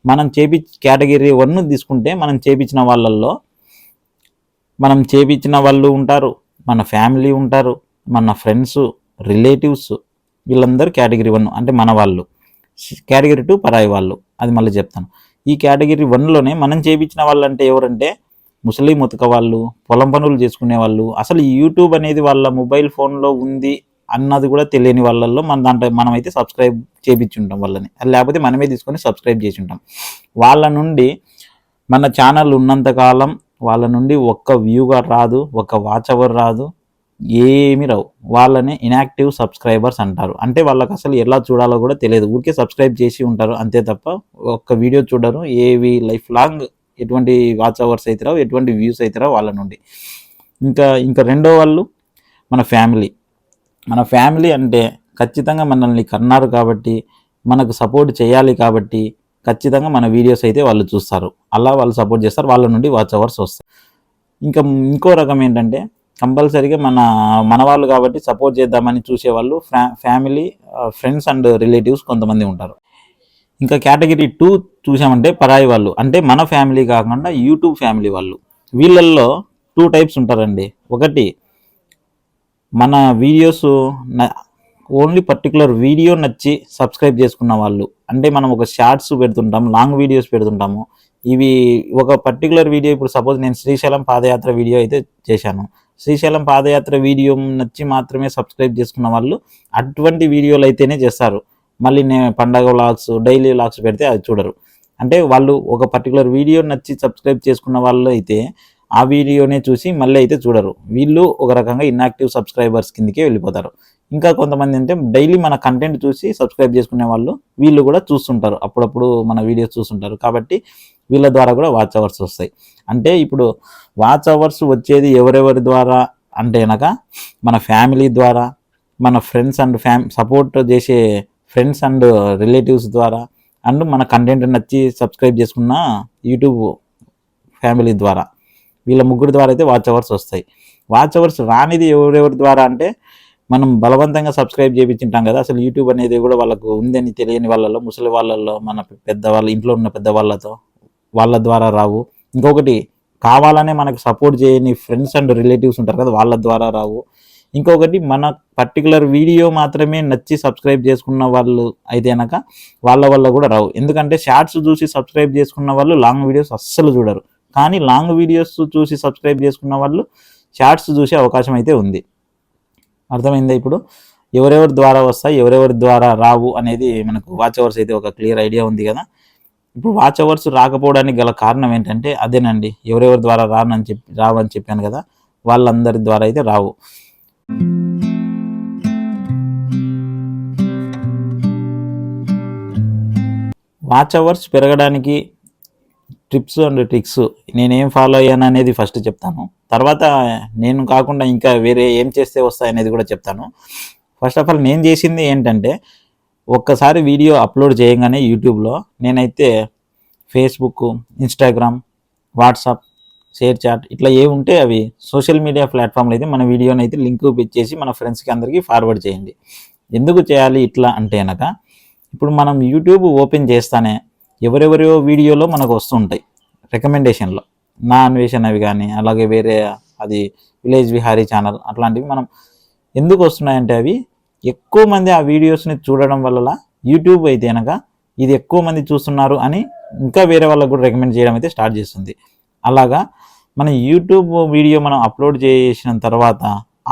మనం కేటగిరీ 1 తీసుకుంటే మనం చేపించిన వాళ్ళు ఉంటారు, మన ఫ్యామిలీ ఉంటారు, మన ఫ్రెండ్స్, రిలేటివ్స్, వీళ్ళందరూ కేటగిరీ 1 అంటే మన వాళ్ళు. కేటగిరీ 2 పరాయి వాళ్ళు, అది మళ్ళీ చెప్తాను. ఈ కేటగిరీ 1లోనే మనం చేపించిన వాళ్ళు అంటే ఎవరంటే ముసలి ముతక వాళ్ళు, పొలం పనులు చేసుకునే వాళ్ళు, అసలు ఈ యూట్యూబ్ అనేది వాళ్ళ మొబైల్ ఫోన్లో ఉంది అన్నది కూడా తెలియని వాళ్ళల్లో మనమైతే సబ్స్క్రైబ్ చేయించి ఉంటాం వాళ్ళని, లేకపోతే మనమే తీసుకొని సబ్స్క్రైబ్ చేసి ఉంటాం. వాళ్ళ నుండి మన ఛానల్ ఉన్నంతకాలం వాళ్ళ నుండి ఒక్క వ్యూగా రాదు, ఒక్క వాచ్ అవర్ రాదు, ఏమీ రావు. వాళ్ళని ఇన్యాక్టివ్ సబ్స్క్రైబర్స్ అంటారు. అంటే వాళ్ళకి అసలు ఎలా చూడాలో కూడా తెలియదు, ఊరికే సబ్స్క్రైబ్ చేసి ఉంటారు అంతే తప్ప ఒక్క వీడియో చూడరు. ఏవి లైఫ్ లాంగ్ ఎటువంటి వాచ్ అవర్స్ అయితే రావు, ఎటువంటి వ్యూస్ అయితే రావు వాళ్ళ నుండి. ఇంకా రెండో వాళ్ళు మన ఫ్యామిలీ అంటే ఖచ్చితంగా మనల్ని కన్నారు కాబట్టి, మనకు సపోర్ట్ చేయాలి కాబట్టి ఖచ్చితంగా మన వీడియోస్ అయితే వాళ్ళు చూస్తారు, అలా వాళ్ళు సపోర్ట్ చేస్తారు, వాళ్ళ నుండి వాచ్ అవర్స్ వస్తాయి. ఇంకా ఇంకో రకం ఏంటంటే కంపల్సరీగా మన వాళ్ళు కాబట్టి సపోర్ట్ చేద్దామని చూసేవాళ్ళు ఫ్యామిలీ, ఫ్రెండ్స్ అండ్ రిలేటివ్స్ కొంతమంది ఉంటారు. ఇంకా కేటగిరీ 2 చూసామంటే పరాయి వాళ్ళు, అంటే మన ఫ్యామిలీ కాకుండా యూట్యూబ్ ఫ్యామిలీ వాళ్ళు. వీళ్ళల్లో 2 టైప్స్ ఉంటారండి. ఒకటి మన వీడియోస్ ఓన్లీ పర్టికులర్ వీడియో నచ్చి సబ్స్క్రైబ్ చేసుకున్న వాళ్ళు. అంటే మనం ఒక షార్ట్స్ పెడుతుంటాం, లాంగ్ వీడియోస్ పెడుతుంటాము. ఇవి ఒక పర్టికులర్ వీడియో, ఇప్పుడు సపోజ్ నేను శ్రీశైలం పాదయాత్ర వీడియో అయితే చేశాను. శ్రీశైలం పాదయాత్ర వీడియో నచ్చి మాత్రమే సబ్స్క్రైబ్ చేసుకున్న వాళ్ళు అటువంటి వీడియోలు అయితేనే చేస్తారు. మళ్ళీ నేను పండగ వ్లాగ్స్, డైలీ వ్లాగ్స్ పెడితే అది చూడరు. అంటే వాళ్ళు ఒక పర్టికులర్ వీడియో నచ్చి సబ్స్క్రైబ్ చేసుకున్న వాళ్ళు అయితే ఆ వీడియోనే చూసి మళ్ళీ అయితే చూడరు. వీళ్ళు ఒక రకంగా ఇన్యాక్టివ్ సబ్స్క్రైబర్స్ కిందకే వెళ్ళిపోతారు. ఇంకా కొంతమంది అంటే డైలీ మన కంటెంట్ చూసి సబ్స్క్రైబ్ చేసుకునే వాళ్ళు, వీళ్ళు కూడా చూస్తుంటారు, అప్పుడప్పుడు మన వీడియోస్ చూస్తుంటారు. కాబట్టి వీళ్ళ ద్వారా కూడా వాచ్ అవర్స్ వస్తాయి. అంటే ఇప్పుడు వాచ్ అవర్స్ వచ్చేది ఎవరెవరి ద్వారా అంటే కనుక మన ఫ్యామిలీ ద్వారా, మన ఫ్రెండ్స్ అండ్ సపోర్ట్ చేసే ఫ్రెండ్స్ అండ్ రిలేటివ్స్ ద్వారా, అండ్ మన కంటెంట్ నచ్చి సబ్స్క్రైబ్ చేసుకున్న యూట్యూబ్ ఫ్యామిలీ ద్వారా, వీళ్ళ ముగ్గురు ద్వారా అయితే వాచ్ అవర్స్ వస్తాయి. వాచ్ అవర్స్ రానిది ఎవరెవరి ద్వారా అంటే మనం బలవంతంగా సబ్స్క్రైబ్ చేయించుంటాం కదా. అసలు యూట్యూబ్ అనేది కూడా వాళ్ళకు ఉందని తెలియని వాళ్ళలో, ముసలి వాళ్ళల్లో, మన పెద్దవాళ్ళ ఇంట్లో ఉన్న పెద్దవాళ్ళతో వాళ్ళ ద్వారా రావు. ఇంకొకటి కావాలనే మనకు సపోర్ట్ చేయని ఫ్రెండ్స్ అండ్ రిలేటివ్స్ ఉంటారు కదా, వాళ్ళ ద్వారా రావు. ఇంకొకటి మన పర్టికులర్ వీడియో మాత్రమే నచ్చి సబ్స్క్రైబ్ చేసుకున్న వాళ్ళు అయితే కనుక వాళ్ళ వల్ల కూడా రావు. ఎందుకంటే షార్ట్స్ చూసి సబ్స్క్రైబ్ చేసుకున్న వాళ్ళు లాంగ్ వీడియోస్ అస్సలు చూడరు. కానీ లాంగ్ వీడియోస్ చూసి సబ్స్క్రైబ్ చేసుకున్న వాళ్ళు షార్ట్స్ చూసే అవకాశం అయితే ఉంది. అర్థమైందా? ఇప్పుడు ఎవరెవరి ద్వారా వస్తాయి, ఎవరెవరి ద్వారా రావు అనేది మనకు వాచ్ అవర్స్ అయితే ఒక క్లియర్ ఐడియా ఉంది కదా. ఇప్పుడు వాచ్ అవర్స్ రాకపోవడానికి గల కారణం ఏంటంటే అదేనండి, ఎవరెవరి ద్వారా రావని చెప్పాను కదా, వాళ్ళందరి ద్వారా అయితే రావు. వాచ్ అవర్స్ పెరగడానికి టిప్స్ అండ్ ట్రిక్స్ నేనేం ఫాలో అయ్యాను అనేది ఫస్ట్ చెప్తాను. తర్వాత నేను కాకుండా ఇంకా వేరే ఏం చేస్తే వస్తాయనేది కూడా చెప్తాను. ఫస్ట్ ఆఫ్ ఆల్ నేను చేసింది ఏంటంటే, ఒక్కసారి వీడియో అప్లోడ్ చేయగానే యూట్యూబ్లో నేనైతే Facebook, Instagram, WhatsApp, ShareChat ఇట్లా ఏ ఉంటే అవి సోషల్ మీడియా ప్లాట్ఫామ్లో అయితే మన వీడియోని అయితే లింక్ చేసి మన ఫ్రెండ్స్కి అందరికీ ఫార్వర్డ్ చేయండి. ఎందుకు చేయాలి ఇట్లా అంటే కనుక, ఇప్పుడు మనం యూట్యూబ్ ఓపెన్ చేస్తానే ఎవరెవరో వీడియోలో మనకు వస్తుంటాయి రికమెండేషన్లో, నా అన్వేషణ అవి కానీ, అలాగే వేరే అది విలేజ్ విహారీ ఛానల్, అట్లాంటివి మనం ఎందుకు వస్తున్నాయంటే అవి ఎక్కువ మంది ఆ వీడియోస్ని చూడడం వల్ల యూట్యూబ్ అయితే కనుక ఇది ఎక్కువ మంది చూస్తున్నారు అని ఇంకా వేరే వాళ్ళకు కూడా రికమెండ్ చేయడం అయితే స్టార్ట్ చేస్తుంది. అలాగా మన యూట్యూబ్ వీడియో మనం అప్లోడ్ చేసిన తర్వాత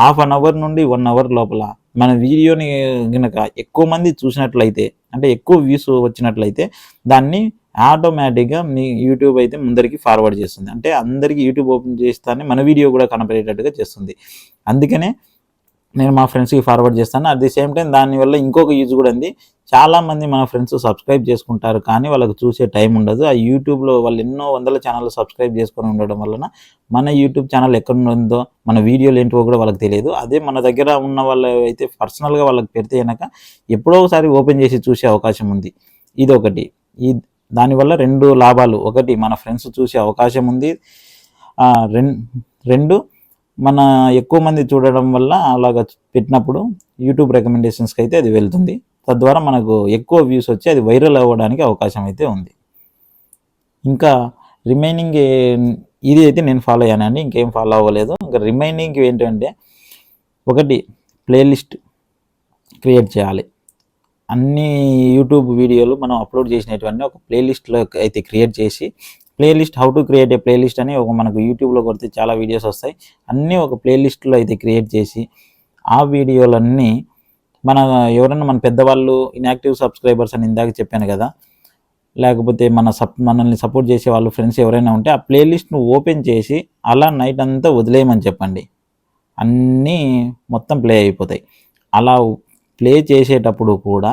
హాఫ్ అన్ అవర్ నుండి 1 అవర్ లోపల మన వీడియోని కనుక ఎక్కువ మంది చూసినట్లయితే, అంటే ఎక్కువ వ్యూస్ వచ్చినట్లయితే దాన్ని ఆటోమేటిక్గా మీ యూట్యూబ్ అయితే ముందరికి ఫార్వర్డ్ చేస్తుంది. అంటే అందరికీ యూట్యూబ్ ఓపెన్ చేస్తానే మన వీడియో కూడా కనపడేటట్టుగా చేస్తుంది. అందుకనే నేను మా ఫ్రెండ్స్కి ఫార్వర్డ్ చేస్తాను. అట్ ది సేమ్ టైం దానివల్ల ఇంకొక యూజ్ కూడా ఉంది. చాలామంది మన ఫ్రెండ్స్ సబ్స్క్రైబ్ చేసుకుంటారు కానీ వాళ్ళకి చూసే టైం ఉండదు. ఆ యూట్యూబ్లో వాళ్ళు ఎన్నో వందల ఛానల్ సబ్స్క్రైబ్ చేసుకొని ఉండడం వలన మన యూట్యూబ్ ఛానల్ ఎక్కడ ఉందో, మన వీడియోలు ఏంటో కూడా వాళ్ళకి తెలియదు. అదే మన దగ్గర ఉన్న వాళ్ళు అయితే పర్సనల్గా వాళ్ళకి పెడితే కనుక ఎప్పుడో ఒకసారి ఓపెన్ చేసి చూసే అవకాశం ఉంది. ఇదొకటి. దానివల్ల 2 లాభాలు. ఒకటి, మన ఫ్రెండ్స్ చూసే అవకాశం ఉంది. 2 మన ఎక్కువ మంది చూడడం వల్ల అలాగ పెట్టినప్పుడు యూట్యూబ్ రికమెండేషన్స్కి అయితే అది వెళ్తుంది. తద్వారా మనకు ఎక్కువ వ్యూస్ వచ్చి అది వైరల్ అవ్వడానికి అవకాశం అయితే ఉంది. ఇంకా రిమైనింగ్ ఇది అయితే నేను ఫాలో అయ్యానండి, ఇంకేం ఫాలో అవ్వలేదు. ఇంకా రిమైనింగ్ ఏంటంటే, ఒకటి ప్లేలిస్ట్ క్రియేట్ చేయాలి. అన్ని యూట్యూబ్ వీడియోలు మనం అప్లోడ్ చేసినటువంటి ఒక ప్లేలిస్ట్లో అయితే క్రియేట్ చేసి, playlist how to create a playlist అని మనకు యూట్యూబ్లో కొడితే చాలా వీడియోస్ వస్తాయి. అన్నీ ఒక ప్లేలిస్ట్లో అయితే క్రియేట్ చేసి ఆ వీడియోలన్నీ ఎవరైనా మన పెద్దవాళ్ళు, ఇన్యాక్టివ్ సబ్స్క్రైబర్స్ అని ఇందాక చెప్పాను కదా, లేకపోతే మనల్ని సపోర్ట్ చేసే వాళ్ళు ఫ్రెండ్స్ ఎవరైనా ఉంటే ఆ ప్లేలిస్ట్ను ఓపెన్ చేసి అలా నైట్ అంతా వదిలేయమని చెప్పండి. అన్నీ మొత్తం ప్లే అయిపోతాయి. అలా ప్లే చేసేటప్పుడు కూడా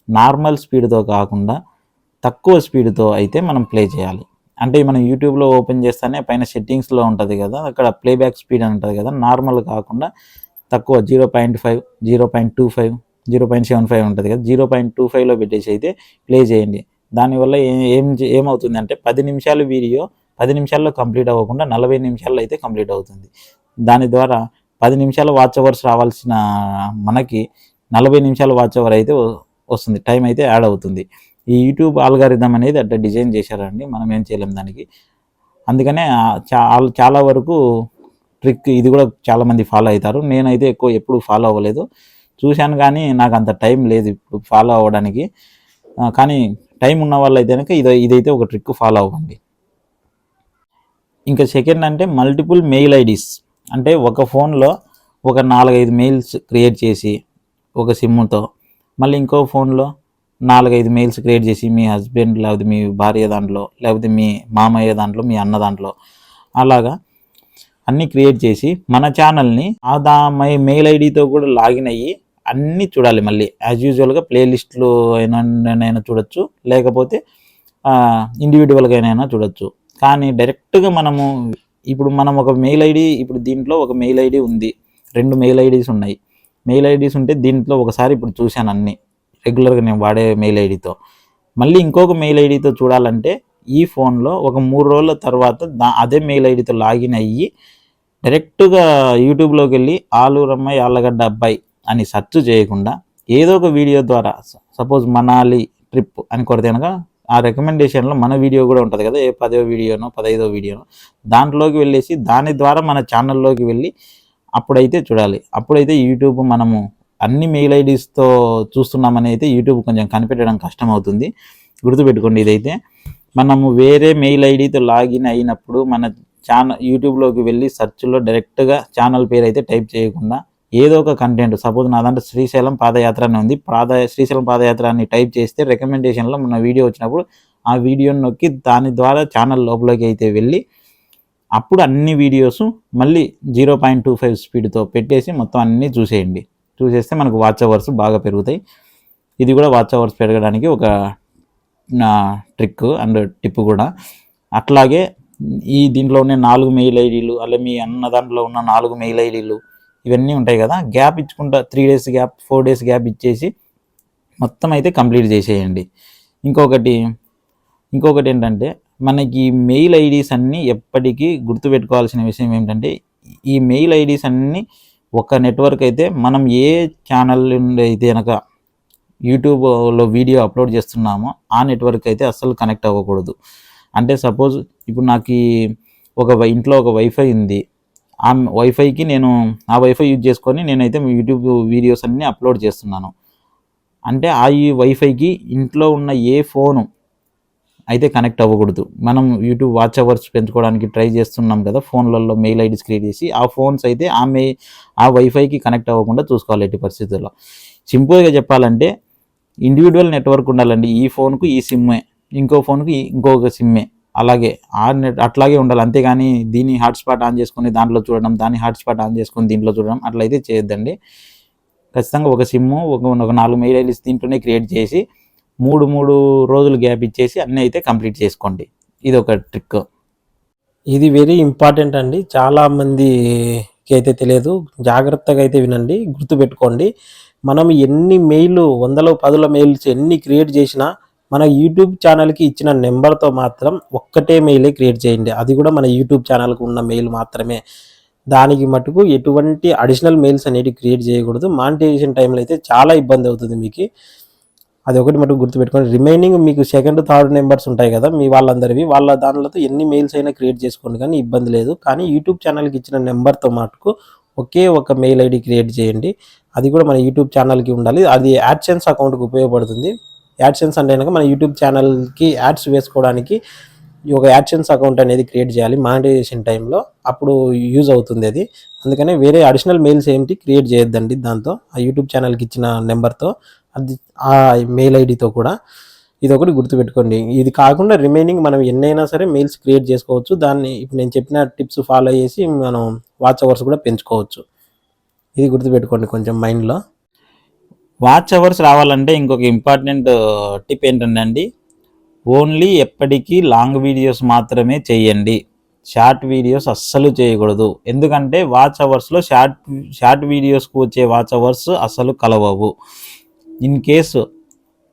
నార్మల్ స్పీడ్తో కాకుండా తక్కువ స్పీడ్తో అయితే మనం ప్లే చేయాలి. అంటే మనం యూట్యూబ్లో ఓపెన్ చేస్తేనే పైన సెట్టింగ్స్లో ఉంటుంది కదా, అక్కడ ప్లేబ్యాక్ స్పీడ్ అని ఉంటుంది కదా, నార్మల్ కాకుండా తక్కువ 0.5, 0.25, 0.75 ఉంటుంది కదా, 0.25లో పెట్టేసి అయితే ప్లే చేయండి. దానివల్ల ఏమవుతుంది అంటే 10 నిమిషాల వీడియో 10 నిమిషాల్లో కంప్లీట్ అవ్వకుండా 40 నిమిషాల్లో అయితే కంప్లీట్ అవుతుంది. దాని ద్వారా 10 నిమిషాల వాచ్ అవర్స్ రావాల్సిన మనకి 40 నిమిషాల వాచ్ అవర్ అయితే వస్తుంది, టైం అయితే యాడ్ అవుతుంది. ఈ యూట్యూబ్ ఆల్గారిథం అనేది అట్లా డిజైన్ చేశారండి, మనం ఏం చేయలేం దానికి. అందుకనే చాలా వరకు ట్రిక్ ఇది కూడా చాలామంది ఫాలో అవుతారు. నేనైతే ఎప్పుడు ఫాలో అవ్వలేదు, చూశాను కానీ నాకు అంత టైం లేదు ఇప్పుడు ఫాలో అవ్వడానికి. కానీ టైం ఉన్న వాళ్ళు అయితే కనుక ఇదైతే ఒక ట్రిక్ ఫాలో అవ్వండి. ఇంకా సెకండ్ అంటే మల్టిపుల్ మెయిల్ ఐడీస్. అంటే ఒక ఫోన్లో ఒక 4-5 మెయిల్స్ క్రియేట్ చేసి ఒక సిమ్తో, మళ్ళీ ఇంకో ఫోన్లో 4-5 మెయిల్స్ క్రియేట్ చేసి మీ హస్బెండ్ లేకపోతే మీ భార్య దాంట్లో, లేకపోతే మీ మామయ్య దాంట్లో, మీ అన్న దాంట్లో, అలాగా అన్నీ క్రియేట్ చేసి మన ఛానల్ని మెయిల్ ఐడితో కూడా లాగిన్ అయ్యి అన్నీ చూడాలి. మళ్ళీ యాజ్ యూజువల్గా ప్లేలిస్ట్లు అయినా చూడొచ్చు, లేకపోతే ఇండివిజువల్గా అయినా చూడొచ్చు. కానీ డైరెక్ట్గా ఇప్పుడు మనం ఒక మెయిల్ ఐడి, ఇప్పుడు దీంట్లో ఒక మెయిల్ ఐడి ఉంది, 2 మెయిల్ ఐడీస్ ఉన్నాయి. మెయిల్ ఐడీస్ ఉంటే దీంట్లో ఒకసారి ఇప్పుడు చూశాను అన్నీ రెగ్యులర్గా నేను వాడే మెయిల్ ఐడితో. మళ్ళీ ఇంకొక మెయిల్ ఐడితో చూడాలంటే ఈ ఫోన్లో ఒక 3 రోజుల తర్వాత అదే మెయిల్ ఐడితో లాగిన్ అయ్యి డైరెక్ట్గా యూట్యూబ్లోకి వెళ్ళి ఆలూరమ్మ యాళ్ళగడ్డ అబ్బాయి అని సెర్చ్ చేయకుండా ఏదో ఒక వీడియో ద్వారా, సపోజ్ మనాలి ట్రిప్ అని కొడితే కనుక ఆ రికమెండేషన్లో మన వీడియో కూడా ఉంటుంది కదా, 10వ వీడియోనో 15వ వీడియోనో, దాంట్లోకి వెళ్ళేసి దాని ద్వారా మన ఛానల్లోకి వెళ్ళి అప్పుడైతే చూడాలి. అప్పుడైతే యూట్యూబ్ మనము అన్ని మెయిల్ ఐడీస్తో చూస్తున్నామని అయితే యూట్యూబ్ కొంచెం కనిపెట్టడం కష్టం అవుతుంది. గుర్తుపెట్టుకోండి, ఇదైతే మనము వేరే మెయిల్ ఐడితో లాగిన్ అయినప్పుడు మన యూట్యూబ్లోకి వెళ్ళి సెర్చ్లో డైరెక్ట్గా ఛానల్ పేరు అయితే టైప్ చేయకుండా ఏదో ఒక కంటెంట్, సపోజ్ నా దాంట్లో శ్రీశైలం పాదయాత్ర అని ఉంది, శ్రీశైలం పాదయాత్ర అని టైప్ చేస్తే రికమెండేషన్లో మన వీడియో వచ్చినప్పుడు ఆ వీడియోని నొక్కి దాని ద్వారా ఛానల్ లోపలికి అయితే వెళ్ళి అప్పుడు అన్ని వీడియోస్ మళ్ళీ 0.25 స్పీడ్తో పెట్టేసి మొత్తం అన్నీ చూసేస్తే మనకు వాచ్ అవర్స్ బాగా పెరుగుతాయి. ఇది కూడా వాచ్ అవర్స్ పెరగడానికి ఒక ట్రిక్ అండ్ టిప్ కూడా. అట్లాగే దీంట్లో ఉన్న 4 మెయిల్ ఐడీలు, అలా మీ అన్న దాంట్లో ఉన్న 4 మెయిల్ ఐడీలు ఇవన్నీ ఉంటాయి కదా, గ్యాప్ ఇచ్చుకుంటా 3 డేస్ గ్యాప్, 4 డేస్ గ్యాప్ ఇచ్చేసి మొత్తం అయితే కంప్లీట్ చేసేయండి. ఇంకొకటి ఏంటంటే మనకి మెయిల్ ఐడీస్ అన్నీ ఎప్పటికీ గుర్తుపెట్టుకోవాల్సిన విషయం ఏంటంటే, ఈ మెయిల్ ఐడీస్ అన్నీ ఒక నెట్వర్క్ అయితే మనం ఏ ఛానల్ నుండి అయితే కనుక యూట్యూబ్లో వీడియో అప్లోడ్ చేస్తున్నామో ఆ నెట్వర్క్ అయితే అస్సలు కనెక్ట్ అవ్వకూడదు. అంటే సపోజ్ ఇప్పుడు నాకు ఇంట్లో ఒక వైఫై ఉంది, ఆ వైఫైకి నేను ఆ వైఫై యూజ్ చేసుకొని నేనైతే యూట్యూబ్ వీడియోస్ అన్నీ అప్లోడ్ చేస్తున్నాను అంటే ఈ వైఫైకి ఇంట్లో ఉన్న ఏ ఫోను అయితే కనెక్ట్ అవ్వకూడదు. మనం యూట్యూబ్ వాచ్ అవర్స్ పెంచుకోవడానికి ట్రై చేస్తున్నాం కదా, ఫోన్లలో మెయిల్ ఐడీస్ క్రియేట్ చేసి ఆ ఫోన్స్ అయితే ఆ వైఫైకి కనెక్ట్ అవ్వకుండా చూసుకోవాలి ఎట్టి పరిస్థితుల్లో. సింపుల్గా చెప్పాలంటే ఇండివిజువల్ నెట్వర్క్ ఉండాలండి. ఈ ఫోన్కు ఈ సిమ్మే, ఇంకో ఫోన్కి ఇంకొక సిమ్మే, అలాగే అట్లాగే ఉండాలి. అంతేగాని దీన్ని హాట్స్పాట్ ఆన్ చేసుకొని దాంట్లో చూడడం, దాన్ని హాట్స్పాట్ ఆన్ చేసుకొని దీంట్లో చూడడం అట్లయితే చేయొద్దండి. ఖచ్చితంగా ఒక సిమ్ము ఒక 4 మెయిల్ ఐడీస్ దీంట్లోనే క్రియేట్ చేసి 3 రోజులు గ్యాప్ ఇచ్చేసి అన్నీ అయితే కంప్లీట్ చేసుకోండి. ఇది ఒక ట్రిక్. ఇది వెరీ ఇంపార్టెంట్ అండి, చాలామందికి అయితే తెలియదు. జాగ్రత్తగా అయితే వినండి, గుర్తుపెట్టుకోండి. మనం ఎన్ని మెయిల్ 100లో 10లో మెయిల్స్ ఎన్ని క్రియేట్ చేసినా మన యూట్యూబ్ ఛానల్కి ఇచ్చిన నెంబర్తో మాత్రం ఒక్కటే మెయిలే క్రియేట్ చేయండి. అది కూడా మన యూట్యూబ్ ఛానల్కి ఉన్న మెయిల్ మాత్రమే. దానికి మటుకు ఎటువంటి అడిషనల్ మెయిల్స్ అనేవి క్రియేట్ చేయకూడదు. మానిటైజేషన్ టైంలో అయితే చాలా ఇబ్బంది అవుతుంది మీకు. అది ఒకటి మటుకు గుర్తుపెట్టుకోండి. రిమైనింగ్ మీకు సెకండ్ థర్డ్ నెంబర్స్ ఉంటాయి కదా మీ వాళ్ళ దానిలో ఎన్ని మెయిల్స్ అయినా క్రియేట్ చేసుకోండి, కానీ ఇబ్బంది లేదు. కానీ యూట్యూబ్ ఛానల్కి ఇచ్చిన నెంబర్తో మటుకు ఒకే ఒక మెయిల్ ఐడి క్రియేట్ చేయండి. అది కూడా మన యూట్యూబ్ ఛానల్కి ఉండాలి. అది యాడ్సెన్స్ అకౌంట్కి ఉపయోగపడుతుంది. యాడ్సెన్స్ అంటే కనుక మన యూట్యూబ్ ఛానల్కి యాడ్స్ వేసుకోవడానికి ఒక యాడ్సెన్స్ అకౌంట్ అనేది క్రియేట్ చేయాలి మానిటైజేషన్ టైంలో, అప్పుడు యూజ్ అవుతుంది అది. అందుకనే వేరే అడిషనల్ మెయిల్స్ ఏంటి క్రియేట్ చేయొద్దండి దాంతో, ఆ యూట్యూబ్ ఛానల్కి ఇచ్చిన నెంబర్తో, అది ఆ మెయిల్ ఐడితో కూడా. ఇది ఒకటి గుర్తుపెట్టుకోండి. ఇది కాకుండా రిమైనింగ్ మనం ఎన్నైనా సరే మెయిల్స్ క్రియేట్ చేసుకోవచ్చు. దాన్ని ఇప్పుడు నేను చెప్పిన టిప్స్ ఫాలో చేసి మనం వాచ్ అవర్స్ కూడా పెంచుకోవచ్చు. ఇది గుర్తుపెట్టుకోండి కొంచెం మైండ్లో. వాచ్ అవర్స్ రావాలంటే ఇంకొక ఇంపార్టెంట్ టిప్ ఏంటంటే అండి, ఓన్లీ ఎప్పటికీ లాంగ్ వీడియోస్ మాత్రమే చేయండి. షార్ట్ వీడియోస్ అస్సలు చేయకూడదు. ఎందుకంటే వాచ్ అవర్స్లో షార్ట్ వీడియోస్కు వచ్చే వాచ్ అవర్స్ అస్సలు కలవవు. ఇన్ కేసు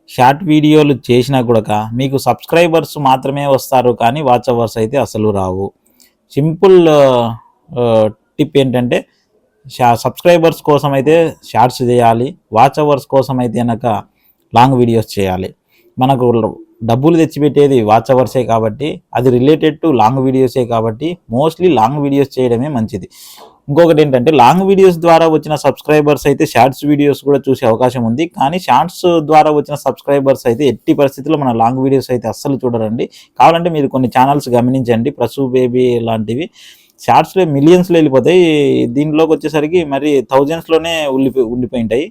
షార్ట్ వీడియోలు చేసినా కూడా మీకు సబ్స్క్రైబర్స్ మాత్రమే వస్తారు, కానీ వాచ్ అవర్స్ అయితే అసలు రావు. సింపుల్ టిప్ ఏంటంటే సబ్స్క్రైబర్స్ కోసం అయితే షార్ట్స్ చేయాలి, వాచ్ అవర్స్ కోసం అయితే కనుక లాంగ్ వీడియోస్ చేయాలి. మనకు డబ్బులు తెచ్చిపెట్టేది వాచ్ అవర్సే కాబట్టి, అది రిలేటెడ్ టు లాంగ్ వీడియోసే కాబట్టి మోస్ట్లీ లాంగ్ వీడియోస్ చేయడమే మంచిది. ఇంకొకటి ఏంటంటే లాంగ్ వీడియోస్ ద్వారా వచ్చిన సబ్స్క్రైబర్స్ అయితే షార్ట్స్ వీడియోస్ కూడా చూసే అవకాశం ఉంది, కానీ షార్ట్స్ ద్వారా వచ్చిన సబ్స్క్రైబర్స్ అయితే ఎట్టి పరిస్థితుల్లో మన లాంగ్ వీడియోస్ అయితే అస్సలు చూడరండి. కావాలంటే మీరు కొన్ని ఛానల్స్ గమనించండి, ప్రసూ బేబీ లాంటివి షార్ట్స్లో మిలియన్స్లో వెళ్ళిపోతాయి, దీంట్లోకి వచ్చేసరికి మరి థౌజండ్స్లోనే ఉండిపోయి ఉంటాయి.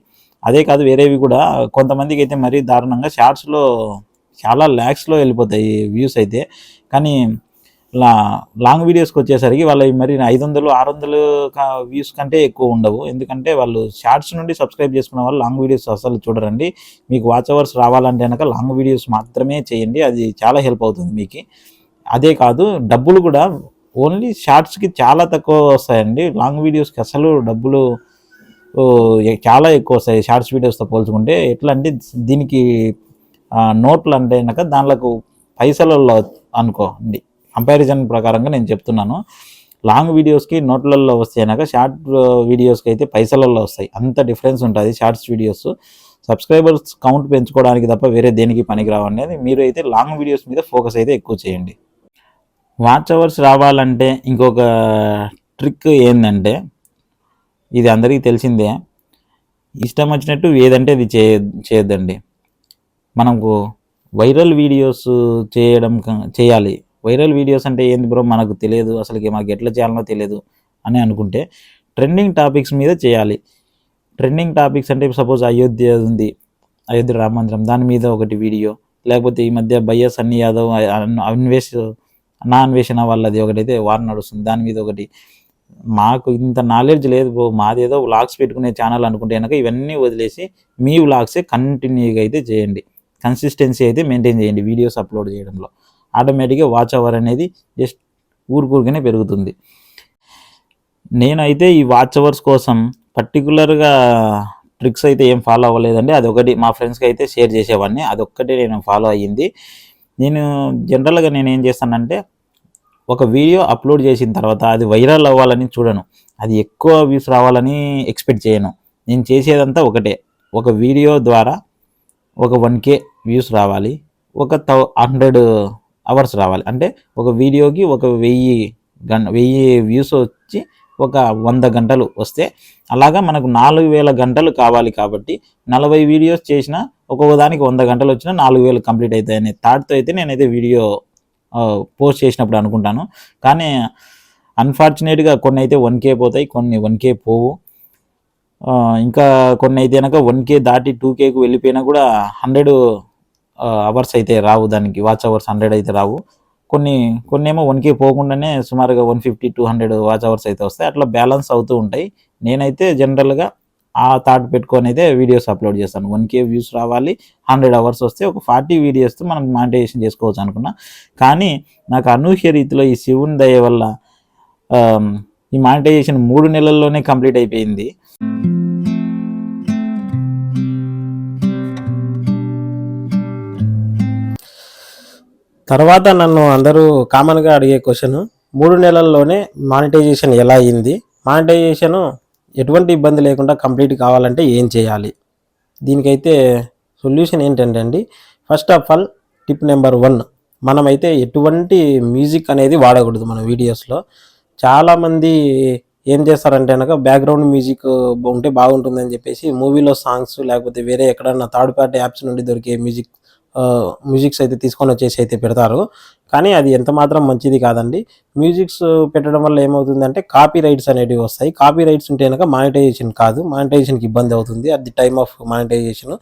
అదే కాదు వేరేవి కూడా కొంతమందికి అయితే మరీ దారుణంగా షార్ట్స్లో చాలా ల్యాక్స్లో వెళ్ళిపోతాయి వ్యూస్ అయితే, కానీ లాంగ్ వీడియోస్కి వచ్చేసరికి వాళ్ళవి మరి 500-600 వ్యూస్ కంటే ఎక్కువ ఉండవు. ఎందుకంటే వాళ్ళు షార్ట్స్ నుండి సబ్స్క్రైబ్ చేసుకున్న వాళ్ళు లాంగ్ వీడియోస్ అసలు చూడరండి. మీకు వాచ్ అవర్స్ రావాలంటే కనుక లాంగ్ వీడియోస్ మాత్రమే చేయండి, అది చాలా హెల్ప్ అవుతుంది మీకు. అదే కాదు డబ్బులు కూడా ఓన్లీ షార్ట్స్కి చాలా తక్కువ వస్తాయండి, లాంగ్ వీడియోస్కి అసలు డబ్బులు చాలా ఎక్కువ వస్తాయి షార్ట్స్ వీడియోస్తో పోల్చుకుంటే. ఎట్లా అంటే దీనికి నోట్లు అంటే కనుక దాంట్లో పైసలలో అనుకోండి, కంపారిజన్ ప్రకారంగా నేను చెప్తున్నాను. లాంగ్ వీడియోస్కి నోట్లలో వస్తాయి కనుక షార్ట్ వీడియోస్కి అయితే పైసలలో వస్తాయి, అంత డిఫరెన్స్ ఉంటుంది షార్ట్స్ వీడియోస్. సబ్స్క్రైబర్స్ కౌంట్ పెంచుకోవడానికి తప్ప వేరే దేనికి పనికిరావండి. అది మీరు అయితే లాంగ్ వీడియోస్ మీద ఫోకస్ అయితే ఎక్కువ చేయండి. వాచ్ అవర్స్ రావాలంటే ఇంకొక ట్రిక్ ఏంటంటే, ఇది అందరికీ తెలిసిందే, ఇష్టం వచ్చినట్టు ఏదంటే అది చేయొద్దండి. మనకు వైరల్ వీడియోస్ చేయాలి. వైరల్ వీడియోస్ అంటే ఏంది బ్రో మనకు తెలియదు, అసలుకి మాకు ఎట్లా చేయాలనో తెలియదు అని అనుకుంటే ట్రెండింగ్ టాపిక్స్ మీద చేయాలి. ట్రెండింగ్ టాపిక్స్ అంటే సపోజ్ అయోధ్య ఉంది, అయోధ్య రామ మందిరం, దాని మీద ఒకటి వీడియో, లేకపోతే ఈ మధ్య బయ్యా సన్నీ యాదవ్ అన్వేషణ వాళ్ళది ఒకటైతే వార్ నడుస్తుంది, దాని మీద ఒకటి. మాకు ఇంత నాలెడ్జ్ లేదు బ్రో, మాదేదో వ్లాగ్స్ పెట్టుకునే ఛానల్ అనుకుంటే కనుక ఇవన్నీ వదిలేసి మీ వ్లాగ్సే కంటిన్యూగా అయితే చేయండి, కన్సిస్టెన్సీ అయితే మెయింటైన్ చేయండి వీడియోస్ అప్లోడ్ చేయడంలో. ఆటోమేటిక్గా వాచ్ అవర్ అనేది జస్ట్ ఊరుకూరికనే పెరుగుతుంది. నేనైతే ఈ వాచ్ అవర్స్ కోసం పర్టికులర్గా ట్రిక్స్ అయితే ఏం ఫాలో అవ్వలేదండి, అదొకటి మా ఫ్రెండ్స్కి అయితే షేర్ చేసేవాడిని, అదొక్కటే నేను ఫాలో అయ్యింది. నేను జనరల్గా ఏం చేస్తానంటే, ఒక వీడియో అప్లోడ్ చేసిన తర్వాత అది వైరల్ అవ్వాలని చూడను, అది ఎక్కువ వ్యూస్ రావాలని ఎక్స్పెక్ట్ చేయను. నేను చేసేదంతా ఒకటే, ఒక వీడియో ద్వారా ఒక 1K వ్యూస్ రావాలి, ఒక 100 అవర్స్ రావాలి. అంటే ఒక వీడియోకి ఒక 1000 వ్యూస్ వచ్చి ఒక 100 గంటలు వస్తే, అలాగా మనకు 4000 గంటలు కావాలి. కాబట్టి 40 వీడియోస్ చేసినా ఒక్కొక్క దానికి 100 గంటలు వచ్చినా 4000 కంప్లీట్ అవుతాయనే థాట్తో అయితే నేనైతే వీడియో పోస్ట్ చేసినప్పుడు అనుకుంటాను. కానీ అన్ఫార్చునేట్గా కొన్ని అయితే 1K పోతాయి, కొన్ని 1K పోవు. ఇంకా కొన్ని అయితే కనుక 1K దాటి 2Kకు వెళ్ళిపోయినా కూడా 100 అవర్స్ అయితే రావు, దానికి వాచ్ అవర్స్ 100 అయితే రావు. కొన్ని ఏమో 1K పోకుండానే సుమారుగా 150-200 వాచ్ అవర్స్ అయితే వస్తాయి. అట్లా బ్యాలెన్స్ అవుతూ ఉంటాయి. నేనైతే జనరల్గా ఆ థాట్ పెట్టుకొని అయితే వీడియోస్ అప్లోడ్ చేస్తాను. 1K వ్యూస్ రావాలి, 100 అవర్స్ వస్తే ఒక 40 వీడియోస్తో మనం మానిటైజేషన్ చేసుకోవచ్చు అనుకున్నా. కానీ నాకు అనూహ్య రీతిలో ఈ శివుని దయ వల్ల ఈ మానిటైజేషన్ 3 నెలల్లోనే కంప్లీట్ అయిపోయింది. తర్వాత నన్ను అందరూ కామన్గా అడిగే క్వశ్చన్, 3 నెలల్లోనే మానిటైజేషన్ ఎలా అయింది, మానిటైజేషన్ ఎటువంటి ఇబ్బంది లేకుండా కంప్లీట్ కావాలంటే ఏం చేయాలి? దీనికైతే సొల్యూషన్ ఏంటంటే అండి, first of all tip number 1, మనమైతే ఎటువంటి మ్యూజిక్ అనేది వాడకూడదు మన వీడియోస్లో. చాలామంది ఏం చేస్తారంటే కనుక బ్యాక్గ్రౌండ్ మ్యూజిక్ ఉంటే బాగుంటుందని చెప్పేసి మూవీలో సాంగ్స్, లేకపోతే వేరే ఎక్కడన్నా థర్డ్ పార్టీ యాప్స్ నుండి దొరికే మ్యూజిక్స్ అయితే తీసుకొని వచ్చేసి అయితే పెడతారు. కానీ అది ఎంత మాత్రం మంచిది కాదండి. మ్యూజిక్స్ పెట్టడం వల్ల ఏమవుతుందంటే కాపీ రైట్స్ అనేవి వస్తాయి. కాపీ రైట్స్ ఉంటే కనుక మానిటైజేషన్ కాదు, మానిటైజేషన్కి ఇబ్బంది అవుతుంది at the time of monetisation.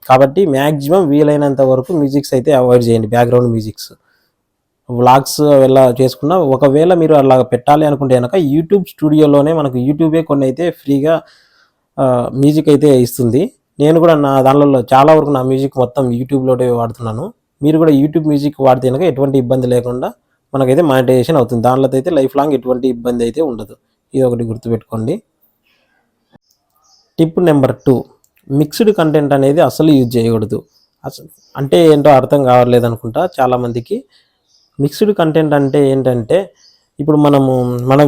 కాబట్టి మ్యాక్సిమం వీలైనంత వరకు మ్యూజిక్స్ అయితే అవాయిడ్ చేయండి, బ్యాక్గ్రౌండ్ మ్యూజిక్స్. వ్లాగ్స్ ఎలా చేసుకున్నా, ఒకవేళ మీరు అలా పెట్టాలి అనుకుంటే కనుక యూట్యూబ్ స్టూడియోలోనే మనకు యూట్యూబే కొన్ని అయితే ఫ్రీగా మ్యూజిక్ అయితే ఇస్తుంది. నేను కూడా నా దానిలో చాలా వరకు నా మ్యూజిక్ మొత్తం యూట్యూబ్లోనే వాడుతున్నాను. మీరు కూడా యూట్యూబ్ మ్యూజిక్ వాడితే కనుక ఎటువంటి ఇబ్బంది లేకుండా మనకైతే మానిటైజేషన్ అవుతుంది. దానిలో అయితే లైఫ్ లాంగ్ ఎటువంటి ఇబ్బంది అయితే ఉండదు. ఇది ఒకటి గుర్తుపెట్టుకోండి. టిప్ నెంబర్ 2, మిక్స్డ్ కంటెంట్ అనేది అసలు యూజ్ చేయకూడదు. అంటే ఏంటో అర్థం కావట్లేదు అనుకుంటా చాలామందికి. మిక్స్డ్ కంటెంట్ అంటే ఏంటంటే, ఇప్పుడు మనము మన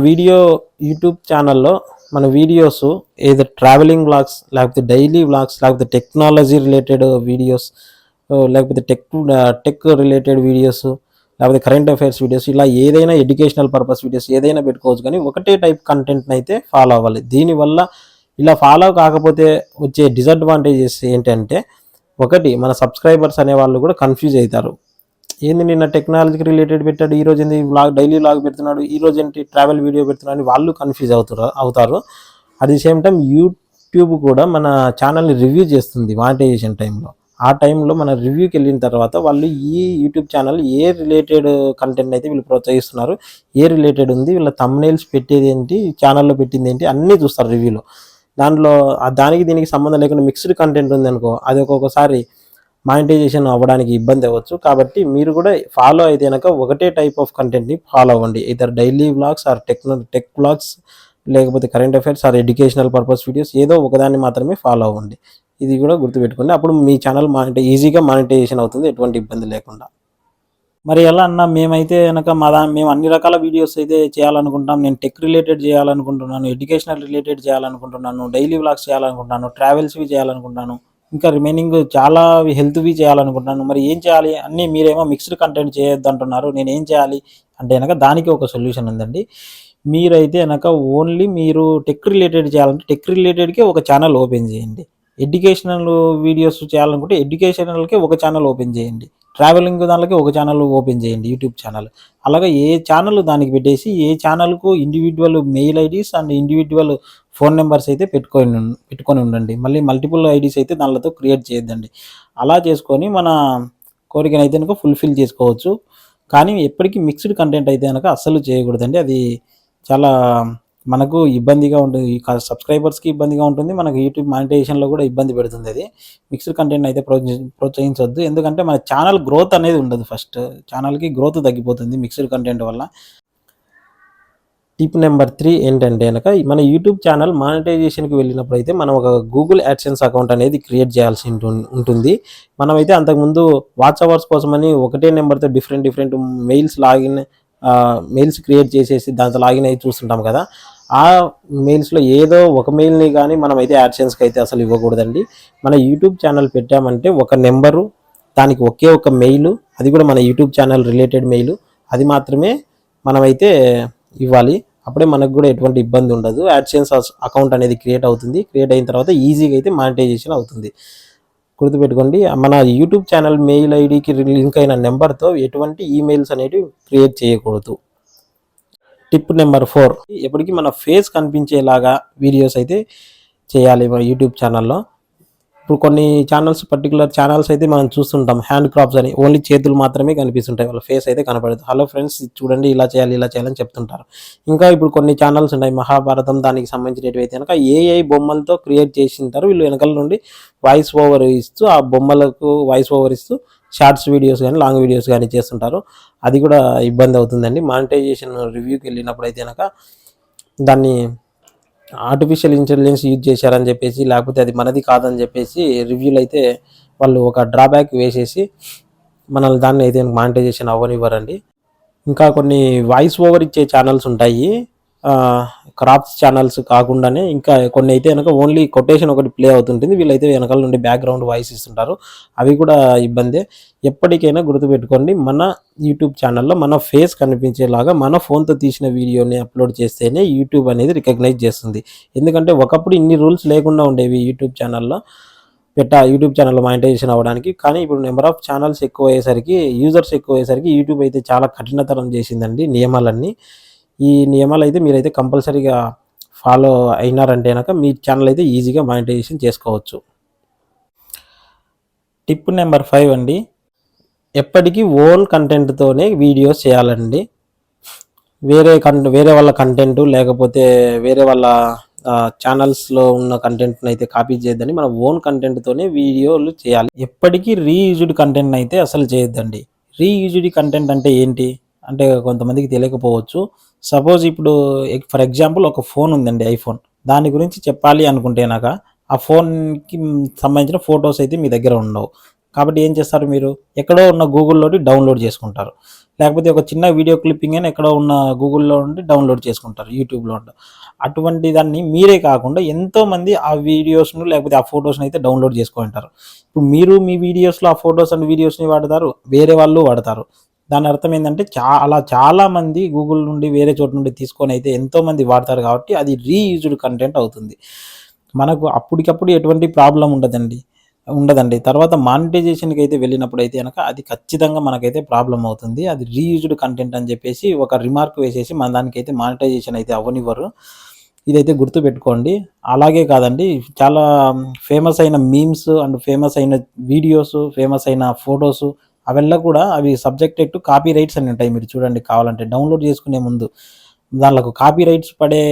యూట్యూబ్ ఛానల్లో మన వీడియోస్ ఏదో ట్రావెలింగ్ వ్లాగ్స్, లేకపోతే డైలీ వ్లాగ్స్, లేకపోతే టెక్నాలజీ రిలేటెడ్ వీడియోస్, లేకపోతే టెక్ రిలేటెడ్ వీడియోస్, లేకపోతే కరెంట్ అఫైర్స్ వీడియోస్, ఇలా ఏదైనా ఎడ్యుకేషనల్ పర్పస్ వీడియోస్ ఏదైనా పెట్టుకోవచ్చు. కానీ ఒకటే టైప్ కంటెంట్ని అయితే ఫాలో అవ్వాలి. దీనివల్ల ఇలా ఫాలో కాకపోతే వచ్చే డిసడ్వాంటేజెస్ ఏంటంటే, ఒకటి మన సబ్స్క్రైబర్స్ అనే వాళ్ళు కూడా కన్ఫ్యూజ్ అవుతారు. ఏంది నిన్న టెక్నాలజీకి రిలేటెడ్ పెట్టాడు, ఈరోజు ఏంది డైలీ వ్లాగ్ పెడుతున్నాడు, ఈరోజు ఏంటి ట్రావెల్ వీడియో పెడుతున్నాడు అని వాళ్ళు కన్ఫ్యూజ్ అవుతారు. At the same time YouTube కూడా మన ఛానల్ని రివ్యూ చేస్తుంది మానిటైజేషన్ టైంలో. ఆ టైంలో మన రివ్యూకి వెళ్ళిన తర్వాత వాళ్ళు ఈ యూట్యూబ్ ఛానల్ ఏ రిలేటెడ్ కంటెంట్ అయితే వీళ్ళు ప్రోత్సహిస్తున్నారు, ఏ రిలేటెడ్ ఉంది, వీళ్ళ థంబ్నెయిల్స్ పెట్టేది ఏంటి, ఛానల్లో పెట్టింది ఏంటి అన్నీ చూస్తారు రివ్యూలో. దాంట్లో దానికి దీనికి సంబంధం లేకుండా మిక్స్డ్ కంటెంట్ ఉంది అనుకో, అది ఒక్కొక్కసారి మానిటైజేషన్ అవ్వడానికి ఇబ్బంది అవ్వచ్చు. కాబట్టి మీరు కూడా ఫాలో అయితే కనుక ఒకటే టైప్ ఆఫ్ కంటెంట్ని ఫాలో అవ్వండి. ఇద్దరు daily vlogs or tech vlogs, లేకపోతే current affairs or educational purpose videos, ఏదో ఒకదాన్ని మాత్రమే ఫాలో అవ్వండి. ఇది కూడా గుర్తుపెట్టుకోండి. అప్పుడు మీ ఛానల్ ఈజీగా మానిటైజేషన్ అవుతుంది, ఎటువంటి ఇబ్బంది లేకుండా. మరి ఎలా అన్నా మేమైతే కనుక మేము అన్ని రకాల వీడియోస్ అయితే చేయాలనుకుంటాం. నేను టెక్ రిలేటెడ్ చేయాలనుకుంటున్నాను, ఎడ్యుకేషనల్ రిలేటెడ్ చేయాలనుకుంటున్నాను, డైలీ వ్లాగ్స్ చేయాలనుకుంటున్నాను, ట్రావెల్స్వి చేయాలనుకుంటున్నాను, ఇంకా రిమైనింగ్ చాలా హెల్త్వి చేయాలనుకుంటున్నాను. మరి ఏం చేయాలి? అన్నీ మీరేమో మిక్స్డ్ కంటెంట్ చేయొద్దు అంటున్నారు. నేను ఏం చేయాలి అంటే కనుక దానికి ఒక సొల్యూషన్ ఉందండి. మీరైతే కనుక ఓన్లీ మీరు టెక్ రిలేటెడ్ చేయాలంటే టెక్ రిలేటెడ్కే ఒక ఛానల్ ఓపెన్ చేయండి. ఎడ్యుకేషనల్ వీడియోస్ చేయాలనుకుంటే ఎడ్యుకేషనల్కే ఒక ఛానల్ ఓపెన్ చేయండి. ట్రావెలింగ్ దానికి ఒక ఛానల్ ఓపెన్ చేయండి, యూట్యూబ్ ఛానల్. అలాగే ఏ ఛానల్ దానికి పెట్టేసి ఏ ఛానల్కు individual mail IDs and individual phone numbers అయితే పెట్టుకొని ఉండండి. మళ్ళీ మల్టిపుల్ ఐడీస్ అయితే దానితో క్రియేట్ చేయొద్దండి. అలా చేసుకొని మన కోరికనైతే కనుక ఫుల్ఫిల్ చేసుకోవచ్చు. కానీ ఎప్పటికీ మిక్స్డ్ కంటెంట్ అయితే కనుక అస్సలు చేయకూడదండి. అది చాలా మనకు ఇబ్బందిగా ఉంటుంది, సబ్స్క్రైబర్స్కి ఇబ్బందిగా ఉంటుంది, మనకు యూట్యూబ్ మానిటైజేషన్లో కూడా ఇబ్బంది పెడుతుంది. అది మిక్స్డ్ కంటెంట్ అయితే ప్రోత్సహించవద్దు. ఎందుకంటే మన ఛానల్ గ్రోత్ అనేది ఉండదు. ఫస్ట్ ఛానల్కి గ్రోత్ తగ్గిపోతుంది మిక్స్డ్ కంటెంట్ వల్ల. టిప్ నెంబర్ 3 ఏంటంటే కనుక మన యూట్యూబ్ ఛానల్ మానిటైజేషన్కి వెళ్ళినప్పుడు అయితే మనం ఒక గూగుల్ యాడ్సెన్స్ అకౌంట్ అనేది క్రియేట్ చేయాల్సి ఉంటుంది. మనమైతే అంతకుముందు వాచ్ అవర్స్ కోసమని ఒకటే నెంబర్తో డిఫరెంట్ మెయిల్స్ క్రియేట్ చేసేసి దాంతో లాగిన్ అయ్యి చూస్తుంటాం కదా. ఆ మెయిల్స్లో ఏదో ఒక మెయిల్ని కానీ మనమైతే యాడ్సెన్స్కి అయితే అసలు ఇవ్వకూడదండి. మన యూట్యూబ్ ఛానల్ పెట్టామంటే ఒక నెంబరు, దానికి ఒకే ఒక మెయిల్, అది కూడా మన యూట్యూబ్ ఛానల్ రిలేటెడ్ మెయిల్, అది మాత్రమే మనమైతే ఇవ్వాలి. అప్పుడే మనకు కూడా ఎటువంటి ఇబ్బంది ఉండదు. యాడ్సెన్స్ అకౌంట్ అనేది క్రియేట్ అవుతుంది. క్రియేట్ అయిన తర్వాత ఈజీగా అయితే మానిటైజేషన్ అవుతుంది. గుర్తుపెట్టుకోండి, మన యూట్యూబ్ ఛానల్ మెయిల్ ఐడికి లింక్ అయిన నెంబర్తో ఎటువంటి ఈమెయిల్స్ అనేవి క్రియేట్ చేయకూడదు. టిప్ నెంబర్ 4, ఎప్పటికీ మన ఫేస్ కనిపించేలాగా వీడియోస్ అయితే చేయాలి మన యూట్యూబ్ ఛానల్లో. ఇప్పుడు కొన్ని పర్టికులర్ ఛానల్స్ అయితే మనం చూస్తుంటాం, హ్యాండ్ క్రాప్స్ అని, ఓన్లీ చేతులు మాత్రమే కనిపిస్తుంటాయి, వాళ్ళ ఫేస్ అయితే కనపడదు. హలో ఫ్రెండ్స్ చూడండి ఇలా చేయాలని చెప్తుంటారు. ఇంకా ఇప్పుడు కొన్ని ఛానల్స్ ఉన్నాయి, మహాభారతం దానికి సంబంధించినవి అయితే కనుక ఏఐ బొమ్మలతో క్రియేట్ చేసి ఉంటారు. వీళ్ళు వెనకాల నుండి వాయిస్ ఓవర్ ఇస్తూ ఆ బొమ్మలకు వాయిస్ ఓవర్ ఇస్తూ షార్ట్స్ వీడియోస్ కానీ లాంగ్ వీడియోస్ కానీ చేస్తుంటారు. అది కూడా ఇబ్బంది అవుతుందండి. మానిటైజేషన్ రివ్యూకి వెళ్ళినప్పుడు అయితే కనుక దాన్ని ఆర్టిఫిషియల్ ఇంటెలిజెన్స్ యూజ్ చేశారని చెప్పేసి, లేకపోతే అది మనది కాదని చెప్పేసి రివ్యూలు అయితే వాళ్ళు ఒక డ్రాబ్యాక్ వేసేసి మనల్ని దాన్ని అయితే మానిటైజేషన్ అవ్వనివ్వరండి. ఇంకా కొన్ని వాయిస్ ఓవర్ ఇచ్చే ఛానల్స్ ఉంటాయి, క్రాప్స్ ఛానల్స్ కాకుండానే ఇంకా కొన్ని అయితే కనుక ఓన్లీ కొటేషన్ ఒకటి ప్లే అవుతుంటుంది, వీళ్ళైతే వెనకాల నుండి బ్యాక్గ్రౌండ్ వాయిస్ ఇస్తుంటారు. అవి కూడా ఇబ్బందే. ఎప్పటికైనా గుర్తుపెట్టుకోండి, మన యూట్యూబ్ ఛానల్లో మన ఫేస్ కనిపించేలాగా మన ఫోన్తో తీసిన వీడియోని అప్లోడ్ చేస్తేనే యూట్యూబ్ అనేది రికగ్నైజ్ చేస్తుంది. ఎందుకంటే ఒకప్పుడు ఇన్ని రూల్స్ లేకుండా ఉండేవి యూట్యూబ్ ఛానల్లో మానిటైజేషన్ అవ్వడానికి. కానీ ఇప్పుడు నెంబర్ ఆఫ్ ఛానల్స్ ఎక్కువ అయ్యేసరికి, యూజర్స్ ఎక్కువ అయ్యేసరికి యూట్యూబ్ అయితే చాలా కఠినతరం చేసిందండి నియమాలన్నీ. ఈ నియమాలు అయితే మీరైతే కంపల్సరీగా ఫాలో అయినారంటే కనుక మీ ఛానల్ అయితే ఈజీగా మానిటైజేషన్ చేసుకోవచ్చు. టిప్ నెంబర్ 5 అండి, ఎప్పటికీ ఓన్ కంటెంట్తోనే వీడియోస్ చేయాలండి. వేరే వాళ్ళ కంటెంట్ లేకపోతే వేరే వాళ్ళ ఛానల్స్లో ఉన్న కంటెంట్ని అయితే కాపీ చేయొద్దని, మన ఓన్ కంటెంట్తోనే వీడియోలు చేయాలి. ఎప్పటికీ రీయూజ్డ్ కంటెంట్ అయితే అసలు చేయొద్దండి. రీయూజ్డ్ కంటెంట్ అంటే ఏంటి అంటే కొంతమందికి తెలియకపోవచ్చు. సపోజ్ ఇప్పుడు ఫర్ ఎగ్జాంపుల్ ఒక ఫోన్ ఉందండి, ఐఫోన్. దాని గురించి చెప్పాలి అనుకుంటే ఆ ఫోన్కి సంబంధించిన ఫొటోస్ అయితే మీ దగ్గర ఉండవు. కాబట్టి ఏం చేస్తారు, మీరు ఎక్కడో ఉన్న గూగుల్లోని డౌన్లోడ్ చేసుకుంటారు, లేకపోతే ఒక చిన్న వీడియో క్లిప్పింగ్ అయినా ఎక్కడో ఉన్న గూగుల్లో నుండి డౌన్లోడ్ చేసుకుంటారు, యూట్యూబ్లో ఉండి. అటువంటి దాన్ని మీరే కాకుండా ఎంతోమంది ఆ వీడియోస్ను లేకపోతే ఆ ఫొటోస్ని అయితే డౌన్లోడ్ చేసుకుంటారు. ఇప్పుడు మీరు మీ వీడియోస్లో ఆ ఫొటోస్ అండ్ వీడియోస్ని వాడతారు, వేరే వాళ్ళు వాడతారు. దాని అర్థం ఏంటంటే చాలామంది గూగుల్ నుండి వేరే చోటు నుండి తీసుకొని అయితే ఎంతోమంది వాడతారు, కాబట్టి అది రీయూజ్డ్ కంటెంట్ అవుతుంది. మనకు అప్పటికప్పుడు ఎటువంటి ప్రాబ్లం ఉండదండి. తర్వాత మానిటైజేషన్కి అయితే వెళ్ళినప్పుడు అయితే కనుక అది ఖచ్చితంగా మనకైతే ప్రాబ్లం అవుతుంది. అది రీయూజ్డ్ కంటెంట్ అని చెప్పేసి ఒక రిమార్క్ వేసేసి మన దానికైతే మానిటైజేషన్ అయితే అవ్వనివ్వరు. ఇదైతే గుర్తుపెట్టుకోండి. అలాగే కాదండి, చాలా ఫేమస్ అయిన మీమ్స్ అండ్ ఫేమస్ అయిన వీడియోస్, ఫేమస్ అయిన ఫొటోస్ అవెల్లా కూడా అవి సబ్జెక్టెడ్ టు కాపీ రైట్స్ అని ఉంటాయి. మీరు చూడండి, కావాలంటే డౌన్లోడ్ చేసుకునే ముందు దాంట్లో కాపీ రైట్స్ పడే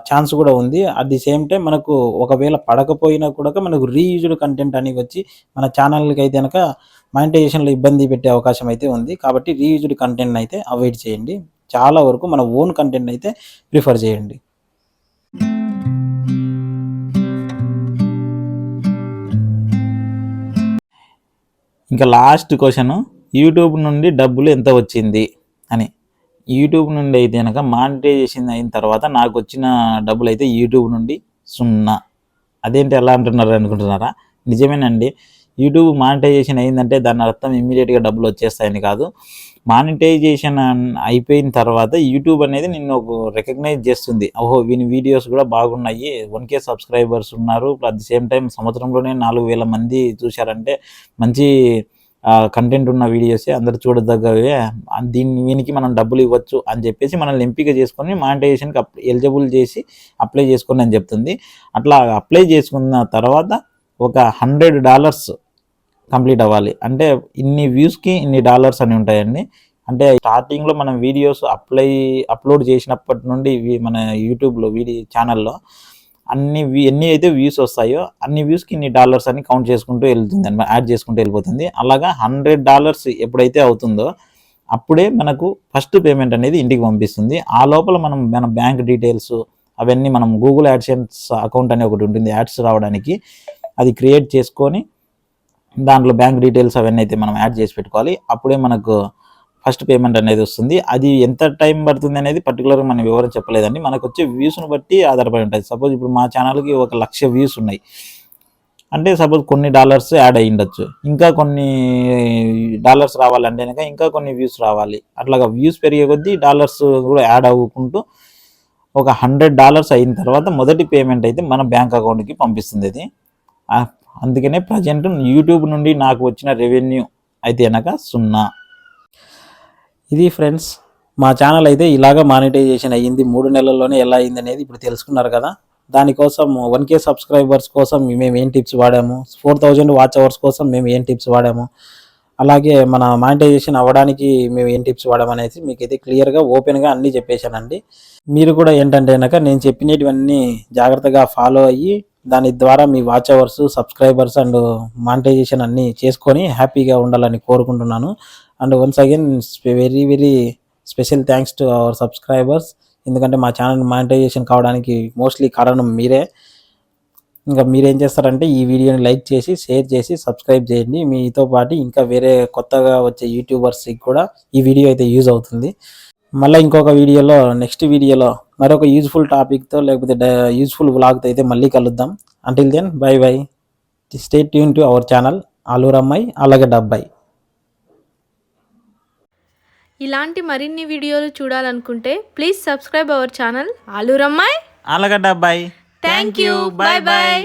ఛాన్స్ కూడా ఉంది. అట్ ది సేమ్ టైం మనకు ఒకవేళ పడకపోయినా కూడా మనకు రీయూజ్డ్ కంటెంట్ అని వచ్చి మన ఛానల్కి అయితే కనుక మానిటైజేషన్లో ఇబ్బంది పెట్టే అవకాశం అయితే ఉంది. కాబట్టి రీయూజ్డ్ కంటెంట్ అయితే అవాయిడ్ చేయండి. చాలా వరకు మన ఓన్ కంటెంట్ అయితే ప్రిఫర్ చేయండి. ఇంకా లాస్ట్ క్వశ్చన్, యూట్యూబ్ నుండి డబ్బులు ఎంత వచ్చింది అని. యూట్యూబ్ నుండి అయితే కనుక మానిటైజేషన్ అయిన తర్వాత నాకు వచ్చిన డబ్బులు అయితే యూట్యూబ్ నుండి 0. అదేంటి ఎలా అంటున్నారు అనుకుంటున్నారా? నిజమేనండి. యూట్యూబ్ మానిటైజేషన్ అయిందంటే దాని అర్థం ఇమ్మీడియట్గా డబ్బులు వచ్చేస్తాయని కాదు. మానిటైజేషన్ అయిపోయిన తర్వాత యూట్యూబ్ అనేది నిన్ను రికగ్నైజ్ చేస్తుంది. ఓహో, వీని వీడియోస్ కూడా బాగున్నాయి, 1K సబ్స్క్రైబర్స్ ఉన్నారు, అట్ ది సేమ్ టైం సంవత్సరంలోనే 4,000 మంది చూశారంటే మంచి కంటెంట్ ఉన్న వీడియోసే, అందరు చూడదగ్గవే, వీనికి మనం డబ్బులు ఇవ్వచ్చు అని చెప్పేసి మనల్ని ఎంపిక చేసుకొని మానిటైజేషన్కి ఎలిజిబుల్ చేసి అప్లై చేసుకొని అని చెప్తుంది. అట్లా అప్లై చేసుకున్న తర్వాత ఒక $100 కంప్లీట్ అవ్వాలి. అంటే ఇన్ని వ్యూస్కి ఇన్ని డాలర్స్ అని ఉంటాయండి. అంటే స్టార్టింగ్లో మనం వీడియోస్ అప్లోడ్ చేసినప్పటి నుండి మన యూట్యూబ్లో ఛానల్లో ఎన్ని అయితే వ్యూస్ వస్తాయో అన్ని వ్యూస్కి ఇన్ని డాలర్స్ అని కౌంట్ చేసుకుంటూ వెళ్తుంది, యాడ్ చేసుకుంటూ వెళ్ళిపోతుంది. అలాగా $100 ఎప్పుడైతే అవుతుందో అప్పుడే మనకు ఫస్ట్ పేమెంట్ అనేది ఇంటికి పంపిస్తుంది. ఆ లోపల మన బ్యాంక్ డీటెయిల్స్ అవన్నీ మనం గూగుల్ యాడ్సెన్స్ అకౌంట్ అని ఒకటి ఉంటుంది యాడ్స్ రావడానికి, అది క్రియేట్ చేసుకొని దాంట్లో బ్యాంక్ డీటెయిల్స్ అవన్నీ అయితే మనం యాడ్ చేసి పెట్టుకోవాలి. అప్పుడే మనకు ఫస్ట్ పేమెంట్ అనేది వస్తుంది. అది ఎంత టైం పడుతుంది అనేది పర్టికులర్గా మనం వివరం చెప్పలేదండి. మనకు వచ్చే వ్యూస్ను బట్టి ఆధారపడి ఉంటుంది. సపోజ్ ఇప్పుడు మా ఛానల్కి 1,00,000 వ్యూస్ ఉన్నాయి అంటే సపోజ్ కొన్ని డాలర్స్ యాడ్ అయ్యి ఉండొచ్చు, ఇంకా కొన్ని డాలర్స్ రావాలంటే కనుక ఇంకా కొన్ని వ్యూస్ రావాలి. అట్లాగా వ్యూస్ పెరిగే కొద్దీ డాలర్స్ కూడా యాడ్ అవ్వుకుంటూ ఒక $100 అయిన తర్వాత మొదటి పేమెంట్ అయితే మన బ్యాంక్ అకౌంట్కి పంపిస్తుంది అది. అందుకనే ప్రజెంట్ యూట్యూబ్ నుండి నాకు వచ్చిన రెవెన్యూ అయితే కనుక 0. ఇది ఫ్రెండ్స్, మా ఛానల్ అయితే ఇలాగ మానిటైజేషన్ అయ్యింది. 3 నెలల్లోనే ఎలా అయింది అనేది ఇప్పుడు తెలుసుకున్నారు కదా. దానికోసం 1K సబ్స్క్రైబర్స్ కోసం మేము ఏం టిప్స్ వాడాము, 4,000 వాచ్ అవర్స్ కోసం మేము ఏం టిప్స్ వాడాము, అలాగే మన మానిటైజేషన్ అవ్వడానికి మేము ఏం టిప్స్ వాడామనేసి మీకైతే క్లియర్గా ఓపెన్గా అన్నీ చెప్పేశానండి. మీరు కూడా ఏంటంటే కనుక నేను చెప్పినవన్నీ జాగ్రత్తగా ఫాలో అయ్యి దాని ద్వారా మీ watch hours, subscribers and monetization అన్నీ చేసుకొని హ్యాపీగా ఉండాలని కోరుకుంటున్నాను. And once again very very special thanks to our subscribers. ఎందుకంటే మా ఛానల్ మానిటైజేషన్ కావడానికి మోస్ట్లీ కారణం మీరే. ఇంకా మీరేం చేస్తారంటే ఈ వీడియోని లైక్ చేసి, షేర్ చేసి, సబ్స్క్రైబ్ చేయండి. మీతో పాటు ఇంకా వేరే కొత్తగా వచ్చే యూట్యూబర్స్కి కూడా ఈ వీడియో అయితే యూజ్ అవుతుంది. మళ్ళీ ఇంకొక వీడియోలో, నెక్స్ట్ వీడియోలో మరొక యూజ్ఫుల్ టాపిక్తో లేకపోతే యూజ్ఫుల్ వ్లాగ్తో అయితే మళ్ళీ కలుద్దాం. Until then bye bye. Stay tuned to our channel ఆలూరమ్మాయి అలాగే డబ్బాయి. ఇలాంటి మరిన్ని వీడియోలు చూడాలనుకుంటే ప్లీజ్ సబ్స్క్రైబ్ అవర్ ఛానల్ ఆలూరమ్మాయి అలాగే డబ్బాయి. Thank you. Bye bye.